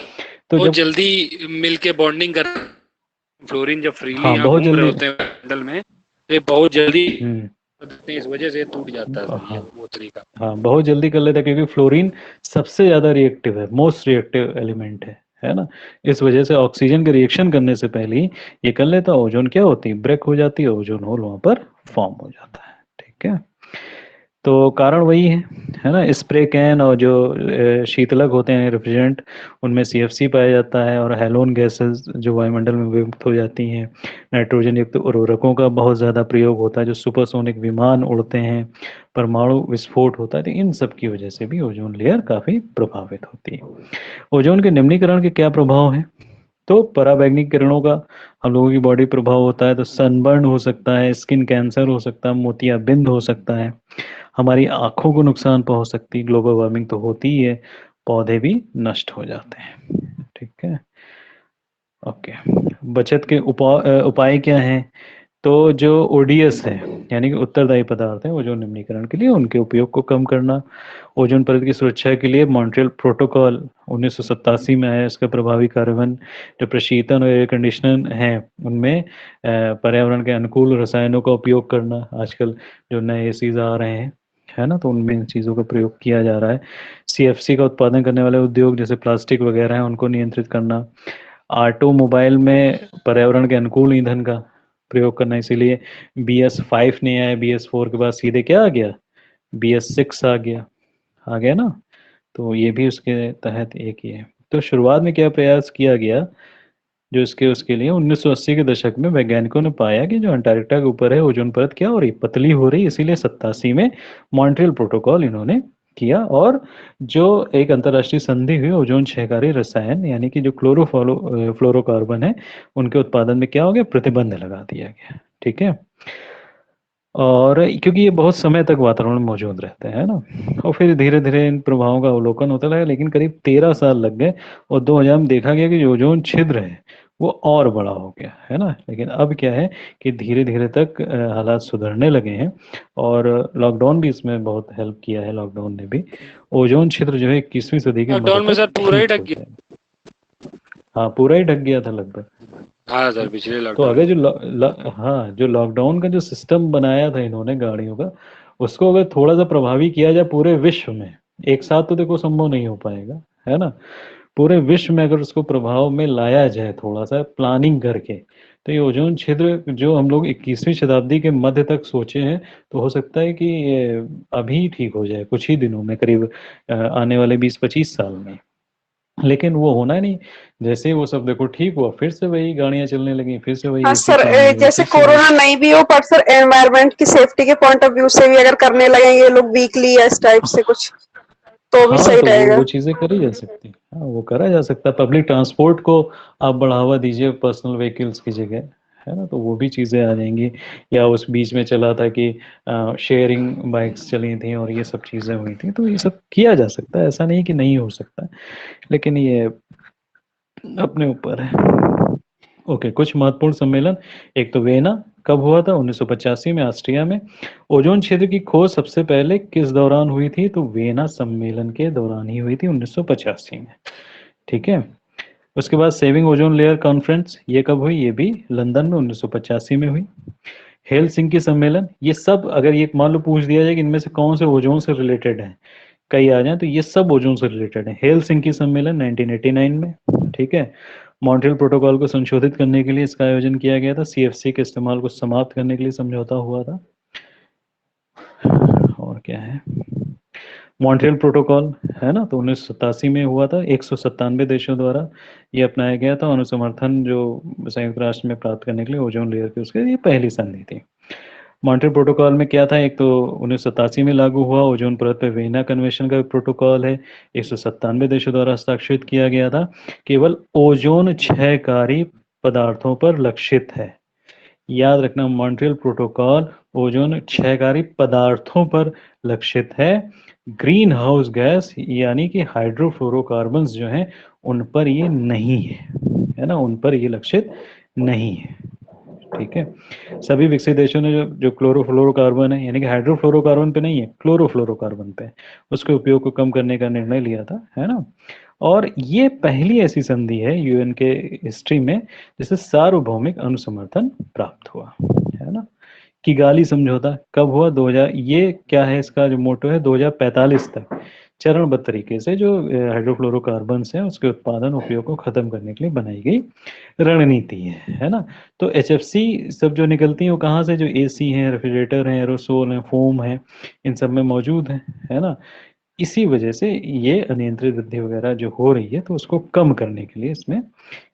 तो बहुत जब, जल्दी मिलके बॉन्डिंग कर, फ्लोरीन जब फ्रीली हाँ यहाँ बहुत घूम रहे जल्दी, होते हैं मंडल में, ये बहुत जल्दी हम्म, इस वजह से टूट जाता है फिर ये हाँ वो तरीका। हाँ बहुत जल्दी कर लेता है, क्योंकि फ्लोरीन सबसे ज्यादा रिएक्टिव है, मोस्ट रिएक्टिव एलिमेंट है ना। इस वजह से ऑक्सीजन के रिएक्शन करने से पहले ही ये कर लेता है, ओजोन क्या होती है, ब्रेक हो जाती है, ओजोन होल वहां पर फॉर्म हो जाता है। ठीक है, तो कारण वही है ना, स्प्रे कैन और जो शीतलक होते हैं रेफ्रिजरेंट, उनमें सीएफसी पाया जाता है, और हैलोन गैसेस जो वायुमंडल में विमुक्त हो जाती हैं, नाइट्रोजन युक्त उर्वरकों का बहुत ज़्यादा प्रयोग होता है, जो सुपरसोनिक विमान उड़ते हैं, परमाणु विस्फोट होता है, तो इन सब की वजह से भी ओजोन लेयर काफ़ी प्रभावित होती है। ओजोन के निम्नीकरण के क्या प्रभाव हैं, तो पराबैंगनी किरणों का हम लोगों की बॉडी प्रभाव होता है, तो सनबर्न हो सकता है, स्किन कैंसर हो सकता है, मोतियाबिंद हो सकता है, हमारी आंखों को नुकसान पहुंच सकती है, ग्लोबल वार्मिंग तो होती ही है, पौधे भी नष्ट हो जाते हैं। ठीक है, ओके। बचत के उपाय क्या हैं, तो जो ओडीएस है, यानी कि उत्तरदायी पदार्थ है ओजोन निम्नीकरण के लिए, उनके उपयोग को कम करना, ओजोन परत की सुरक्षा के लिए मॉन्ट्रियल प्रोटोकॉल 1987 में आया, इसका प्रभावी कार्यान्वयन, जो प्रशीतन और एयर कंडीशनर हैं उनमें पर्यावरण के अनुकूल रसायनों का उपयोग करना, आजकल जो नए एसीज आ रहे हैं, है ना, तो उनमें इन चीज़ों का प्रयोग किया जा रहा है। सीएफसी का उत्पादन करने वाले उद्योग जैसे प्लास्टिक वगैरह हैं, उनको नियंत्रित करना, ऑटोमोबाइल में पर्यावरण के अनुकूल ईंधन का प्रयोग करना, इसीलिए BS5 नहीं आया, BS4 के बाद सीधे क्या आ गया, BS6 आ गया ना। तो ये भी उसके तहत एक ही है। तो शुरुआत में क्या प्रयास किया गया, जो इसके उसके लिए 1980 के दशक में वैज्ञानिकों ने पाया कि जो अंटार्कटिका के ऊपर है, ओजोन परत क्या हो रही, पतली हो रही, इसीलिए 87 में मॉन्ट्रियल प्रोटोकॉल इन्होंने किया, और जो एक अंतर्राष्ट्रीय संधि हुई, ओजोन क्षयकारी रसायन यानी कि जो फ्लोरोकार्बन है, उनके उत्पादन में क्या हो गया, प्रतिबंध लगा दिया गया। ठीक है, और क्योंकि ये बहुत समय तक वातावरण में मौजूद रहते हैं ना, और फिर धीरे धीरे इन प्रभावों का अवलोकन होता रहा, लेकिन करीब 13 साल लग गए, और 2000 में देखा गया कि जो ओजोन छिद्र है वो और बड़ा हो गया, है ना। लेकिन अब क्या है कि धीरे धीरे तक हालात सुधरने लगे हैं, और लॉकडाउन भी इसमें बहुत हेल्प किया है, लॉकडाउन ने भी ओजोन छिद्र जो है 21वीं सदी के मध्य लॉकडाउन में सर तक पूरा ही ठीक ढक हो गया। गया। हाँ पूरा ही ढक गया था लगभग। हाँ सर, पिछले तो लॉकडाउन अगर में। हाँ जो लॉकडाउन का जो सिस्टम बनाया था इन्होंने गाड़ियों का, उसको अगर थोड़ा सा प्रभावी किया जाए पूरे विश्व में, एक साथ तो देखो संभव नहीं हो पाएगा, है ना, पूरे विश्व में अगर उसको प्रभाव में लाया जाए थोड़ा सा प्लानिंग करके, तो ये ओजोन छिद्र जो हम लोग 21वीं शताब्दी के मध्य तक सोचे हैं, तो हो सकता है कि ये अभी ठीक हो जाए कुछ ही दिनों में, करीब आने वाले 20-25 साल में। लेकिन वो होना नहीं, जैसे वो सब देखो ठीक हुआ, फिर से वही गाड़ियां चलने लगी, फिर से वही हाँ एसी सर, चलने लगे, जैसे फिर से वही। कोरोना नहीं भी हो, पर सर एनवायरनमेंट की सेफ्टी के पॉइंट ऑफ व्यू से भी अगर करने लगेंगे लोग वीकली या इस टाइप से कुछ, तो भी हाँ सही तो वो रहेगा। चीजें करी जा सकती, हाँ वो करा जा सकता है, पब्लिक ट्रांसपोर्ट को आप बढ़ावा दीजिए पर्सनल व्हीकल्स की जगह, है ना, तो वो भी चीजें आ जाएंगी। या उस बीच में चला था कि शेयरिंग बाइक्स चली थी और ये सब चीजें हुई थी, तो ये सब किया जा सकता है, ऐसा नहीं कि नहीं हो सकता, लेकिन ये अपने ऊपर है। ओके, कुछ महत्वपूर्ण सम्मेलन, एक तो वियना कब हुआ था? 1985 में ऑस्ट्रिया में। ओजोन क्षेत्र की खोज सबसे पहले किस दौरान हुई थी? तो वियना सम्मेलन के दौरान ही हुई थी 1985 में, ठीक है। उसके बाद सेविंग ओजोन लेयर कॉन्फ्रेंस, ये कब हुई? ये भी लंदन में 1985 में हुई। हेलसिंकी सम्मेलन, ये सब अगर ये मान लो पूछ दिया जाए कि इनमें से कौन से ओजोन से रिलेटेड है, कई आ जाए, तो ये सब ओजोन से रिलेटेड है। हेलसिंकी सम्मेलन 1989 में, ठीक है। मॉन्ट्रियल प्रोटोकॉल को संशोधित करने के लिए इसका आयोजन किया गया था। सीएफसी के इस्तेमाल को समाप्त करने के लिए समझौता हुआ था। और क्या है, मॉन्ट्रियल प्रोटोकॉल है ना, तो 1987 में हुआ था। 197 देशों द्वारा ये अपनाया गया था। अनुसमर्थन जो संयुक्त राष्ट्र में प्राप्त करने के लिए ओजोन लेयर की, उसके ये पहली संधि थी। मॉन्ट्रियल प्रोटोकॉल में क्या था? एक तो 1987 में लागू हुआ ओजोन परत पर वियना कन्वेंशन का प्रोटोकॉल है, 197 देशों द्वारा हस्ताक्षरित किया गया था। केवल ओजोन क्षयकारी पदार्थों पर लक्षित है। याद रखना, मॉन्ट्रियल प्रोटोकॉल ओजोन क्षयकारी पदार्थों पर लक्षित है। ग्रीन हाउस गैस यानी कि हाइड्रोफ्लोरोकार्बन्स जो हैं उन पर ये नहीं है ना, उन पर ये लक्षित नहीं है, ठीक है। सभी विकसित देशों ने जो क्लोरोफ्लोरोकार्बन है, यानी कि हाइड्रोफ्लोरोकार्बन पे नहीं है, क्लोरोफ्लोरोकार्बन पे, उसके उपयोग को कम करने का निर्णय लिया था, है ना। और ये पहली ऐसी संधि है यूएन के हिस्ट्री में जिसे सार्वभौमिक अनुसमर्थन प्राप्त हुआ, है ना। किगाली समझौता कब हुआ? 2000, ये क्या है इसका जो मोटो है, 2045 तक चरणबद्ध तरीके से जो हाइड्रोफ्लोरोकार्बन्स हैं उसके उत्पादन उपयोग को खत्म करने के लिए बनाई गई रणनीति है ना। तो एचएफसी सब जो निकलती हैं वो कहाँ से? जो एसी हैं, रेफ्रिजरेटर हैं, एरोसोल हैं, फोम है, इन सब में मौजूद है ना। इसी वजह से ये अनियंत्रित वृद्धि वगैरह जो हो रही है तो उसको कम करने के लिए इसमें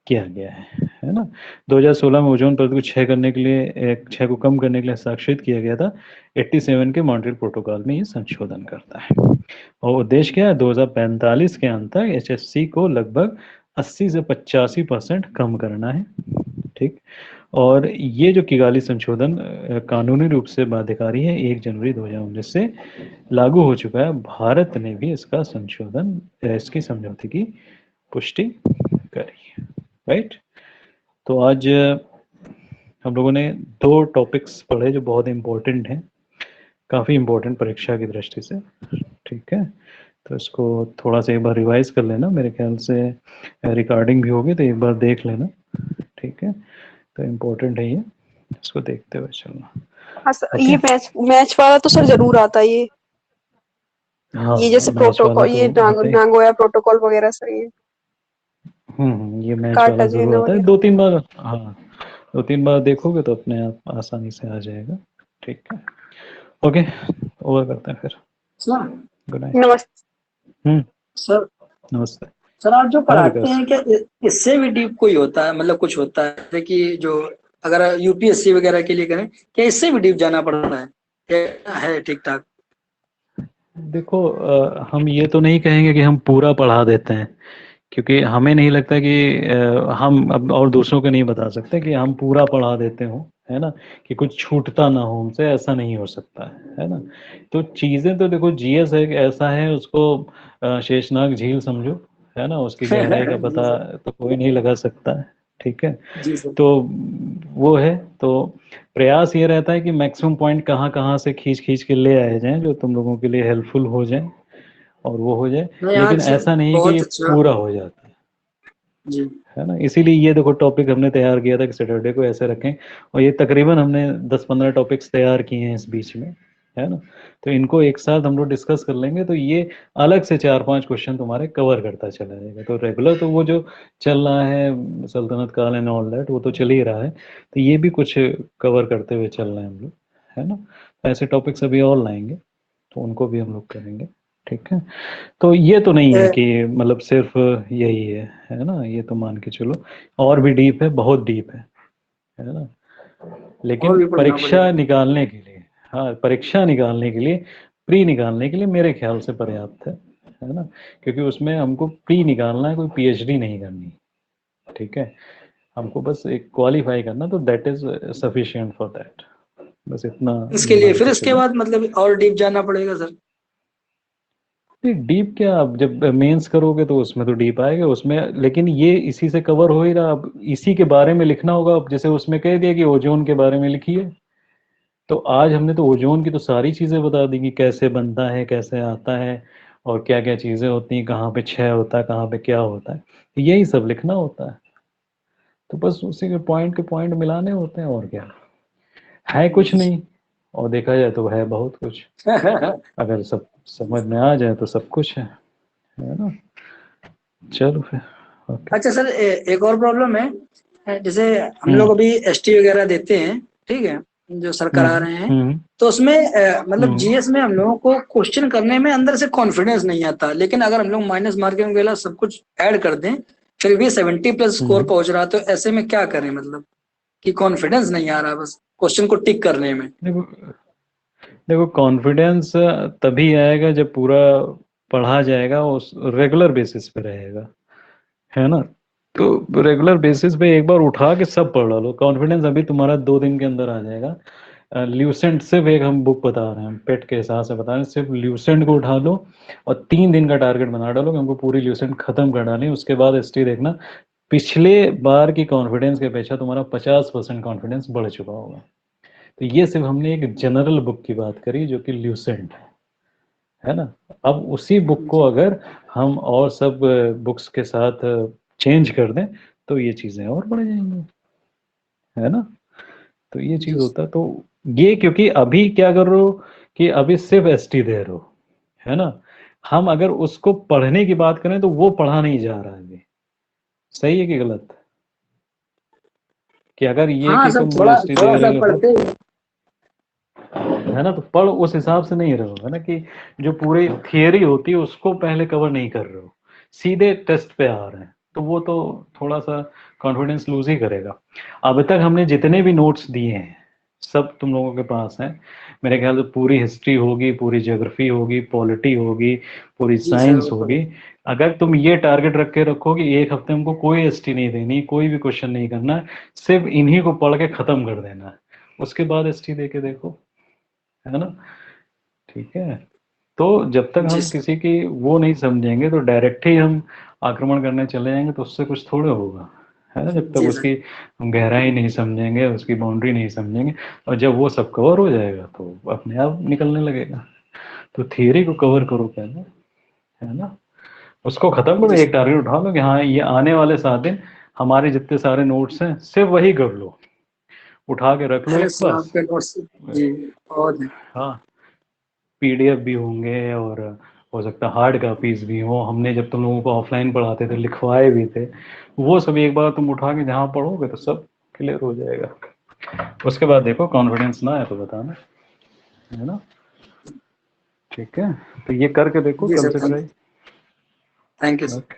किया गया है ना। 2016 में ओजोन परत को क्षय को कम करने के लिए हस्ताक्षरित किया गया था। 87 के मॉन्ट्रियल प्रोटोकॉल में ये संशोधन करता है। और उद्देश्य क्या है? 2045 के अंत तक एचएफसी को लगभग 80 से 85% कम करना है, ठीक। और ये जो किगाली संशोधन कानूनी रूप से बाध्यकारी है, 1 जनवरी 2019 से लागू हो चुका है। भारत ने भी इसका संशोधन, इसकी समझौते की पुष्टि करी, राइट। तो आज हम लोगों ने 2 टॉपिक्स पढ़े जो बहुत इम्पोर्टेंट हैं, काफ़ी इम्पोर्टेंट परीक्षा की दृष्टि से, ठीक है। तो इसको थोड़ा सा एक बार रिवाइज कर लेना, मेरे ख्याल से रिकॉर्डिंग भी होगी तो एक बार देख लेना, ठीक है। तो इम्पोर्टेंट है ये, इसको देखते हुए चलना। हाँ सर, ओके। ये मैच वाला तो सर जरूर आता है ये हाँ, ये जैसे मैच वाला प्रोटोकॉल, ये तो आता है। नागोया प्रोटोकॉल वगैरह सर, ये ये मैच वाला कार्टाजेना जरूर आता है। वगैरह। 2-3 बार, हाँ 2-3 बार देखोगे तो अपने आप आसानी से आ जाएगा, ठीक है। ओके, ओवर करते हैं फिर। Sir good night. नमस्ते सर नमस्ते। सर आप जो हाँ पढ़ाते विकास। हैं क्या इससे भी डीप कोई होता है, मतलब कुछ होता है जैसे कि जो अगर यूपीएससी वगैरह के लिए करें, क्या इससे भी डीप जाना पड़ता है? क्या है ठीक ठाक? देखो हम ये तो नहीं कहेंगे कि हम पूरा पढ़ा देते हैं, क्योंकि हमें नहीं लगता कि हम अब और दूसरों को नहीं बता सकते कि हम पूरा पढ़ा देते हो, है ना, कि कुछ छूटता ना हो हमसे, ऐसा नहीं हो सकता है ना। तो चीज़ें तो देखो, जीएस एक ऐसा है, उसको शेषनाग झील समझो, है ना, उसकी गहराई का जी पता सर। तो कोई नहीं लगा सकता है, ठीक है। जी सर। तो वो है, तो प्रयास ये रहता है कि मैक्सिमम पॉइंट कहाँ कहाँ से खींच खींच के ले आए जाएं जो तुम लोगों के लिए हेल्पफुल हो जाए और वो हो जाए, नहीं लेकिन आज ऐसा नहीं कि ये बहुत अच्छा। पूरा हो जाता जी है ना। इसीलिए ये देखो टॉपिक हमने तैयार किया था कि सैटरडे को ऐसे रखें, और ये तकरीबन हमने 10-15 टॉपिक्स तैयार किए हैं इस बीच में, है ना। तो इनको एक साथ हम लोग डिस्कस कर लेंगे तो ये अलग से 4-5 क्वेश्चन तुम्हारे कवर करता चला जाएगा। तो रेगुलर तो वो जो चल रहा है सल्तनत काल एंड ऑल दैट, वो तो चल ही रहा है, तो ये भी कुछ कवर करते हुए चल रहे हैं हम लोग, है ना। ऐसे टॉपिक्स अभी और लाएंगे तो उनको भी हम लोग करेंगे, ठीक है। तो ये तो नहीं है कि मतलब सिर्फ यही है ना, ये तो मान के चलो और भी डीप है, बहुत डीप है ना। लेकिन और भी पढ़ना परीक्षा पड़ेगा। निकालने के लिए, हाँ परीक्षा निकालने के लिए, प्री निकालने के लिए मेरे ख्याल से पर्याप्त है ना, क्योंकि उसमें हमको प्री निकालना है, कोई पीएचडी नहीं करनी, ठीक है। हमको बस एक क्वालिफाई करना, तो that is sufficient for that, बस इतना इसके लिए मान फिर के इसके चलो। बाद मतलब और डीप जाना पड़ेगा सर? नहीं डीप क्या, अब जब मेंस करोगे तो उसमें तो डीप आएगा उसमें, लेकिन ये इसी से कवर हो ही रहा। अब इसी के बारे में लिखना होगा। अब जैसे उसमें कह दिया कि ओजोन के बारे में लिखिए, तो आज हमने तो ओजोन की तो सारी चीजें बता दी कि कैसे बनता है, कैसे आता है, और क्या क्या चीजें होती हैं, कहाँ पे क्षय होता है, कहाँ पे क्या होता है, तो यही सब लिखना होता है। तो बस उसी के पॉइंट मिलाने होते हैं, और क्या है, कुछ नहीं। और देखा जाए तो है बहुत कुछ, अगर सब समझ में आ जाए तो सब कुछ है ना। चलो फिर, ओके। अच्छा सर, एक और प्रॉब्लम है। जैसे हम हम्म लोग अभी एसटी वगैरह देते हैं, ठीक है, जो सर करा रहे हैं, हम्म तो उसमें मतलब हम्म जीएस में हम लोगों को क्वेश्चन करने में अंदर से कॉन्फिडेंस नहीं आता। लेकिन अगर हम लोग माइनस मार्किंग वगैरह सब कुछ ऐड कर दें, फिर भी 70+ स्कोर हम्म। पहुंच रहा, तो ऐसे में क्या करें? मतलब कि कॉन्फिडेंस नहीं आ रहा बस क्वेश्चन को टिक करने में। देखो देखो कॉन्फिडेंस तभी आएगा जब पूरा पढ़ा जाएगा, उस रेगुलर बेसिस पे रहेगा, है ना। तो रेगुलर बेसिस पे एक बार उठा के सब पढ़ लो, कॉन्फिडेंस अभी तुम्हारा 2 दिन के अंदर आ जाएगा। ल्यूसेंट सिर्फ एक हम बुक बता रहे हैं, पेट के हिसाब से बता रहे हैं, सिर्फ ल्यूसेंट को उठा लो और 3 दिन का टारगेट बना डालो कि हमको पूरी ल्यूसेंट खत्म कर डाली। उसके बाद एसटी देखना, पिछले बार की कॉन्फिडेंस के अपेक्षा तुम्हारा 50% कॉन्फिडेंस बढ़ चुका होगा। तो ये सिर्फ हमने एक जनरल बुक की बात करी जो कि ल्यूसेंट है ना। अब उसी बुक को जी अगर हम और सब बुक्स के साथ चेंज कर दें तो ये चीज़ें और बढ़ जाएंगी, है ना। तो ये चीज़ जी होता है। तो ये क्योंकि अभी क्या कर रहे हो कि अभी सिर्फ एसटी दे रहे हो, है ना। हम अगर उसको पढ़ने की बात करें तो वो पढ़ा नहीं जा रहा है अभी। सही है कि गलत? कि अगर ये हाँ कि सर, तुम थोड़ा एसटी दे थोड़ा सा रहे हो, पढ़ते हैं। है ना, तो पढ़ उस हिसाब से नहीं रहे हो, है ना, कि जो पूरी थियरी होती है उसको पहले कवर नहीं कर रहे हो, सीधे टेस्ट पे आ रहे हैं, तो वो तो थोड़ा सा कॉन्फिडेंस लूज ही करेगा। अब तक हमने जितने भी नोट्स दिए हैं सब तुम लोगों के पास हैं। मेरे ख्याल से पूरी हिस्ट्री होगी, पूरी ज्योग्राफी होगी, पॉलिटी होगी, पूरी जी सर, साइंस वो तो होगी। है। अगर तुम ये टारगेट रख के रखो कि एक हफ्ते हमको कोई एसटी नहीं देनी, कोई भी क्वेश्चन नहीं करना है, सिर्फ इन्हीं को पढ़ के खत्म कर देना है, उसके बाद एसटी दे के देखो, है ना। ठीक है। तो जब तक जी हम सर। किसी की वो नहीं समझेंगे तो डायरेक्ट ही हम आक्रमण करने चले जाएंगे, तो उससे कुछ थोड़े होगा, है ना। जब तक जी सर। उसकी हम गहराई नहीं समझेंगे, उसकी बाउंड्री नहीं समझेंगे, और जब वो सब कवर हो जाएगा तो अपने आप निकलने लगेगा। तो थियरी को कवर करो पहले, है ना, उसको खत्म करो। जी एक सर। टारगेट उठा लो कि हाँ ये आने वाले 7 दिन हमारे जितने सारे नोट्स हैं सिर्फ वही कर लो, उठा के रख लो अरे एक सर, पास। आपके नोट्स जी बहुत है। हाँ, पीडीएफ भी होंगे, और हो सकता है हार्ड कॉपीज भी हो, हमने जब तुम लोगों को ऑफलाइन पढ़ाते थे लिखवाए भी थे, वो सब एक बार तुम उठा के जहाँ पढ़ोगे तो सब क्लियर हो जाएगा। उसके बाद देखो कॉन्फिडेंस ना है तो बताना, है ना। ठीक है, तो ये करके देखो जी कल सर, से thank try. Thank you sir. Okay.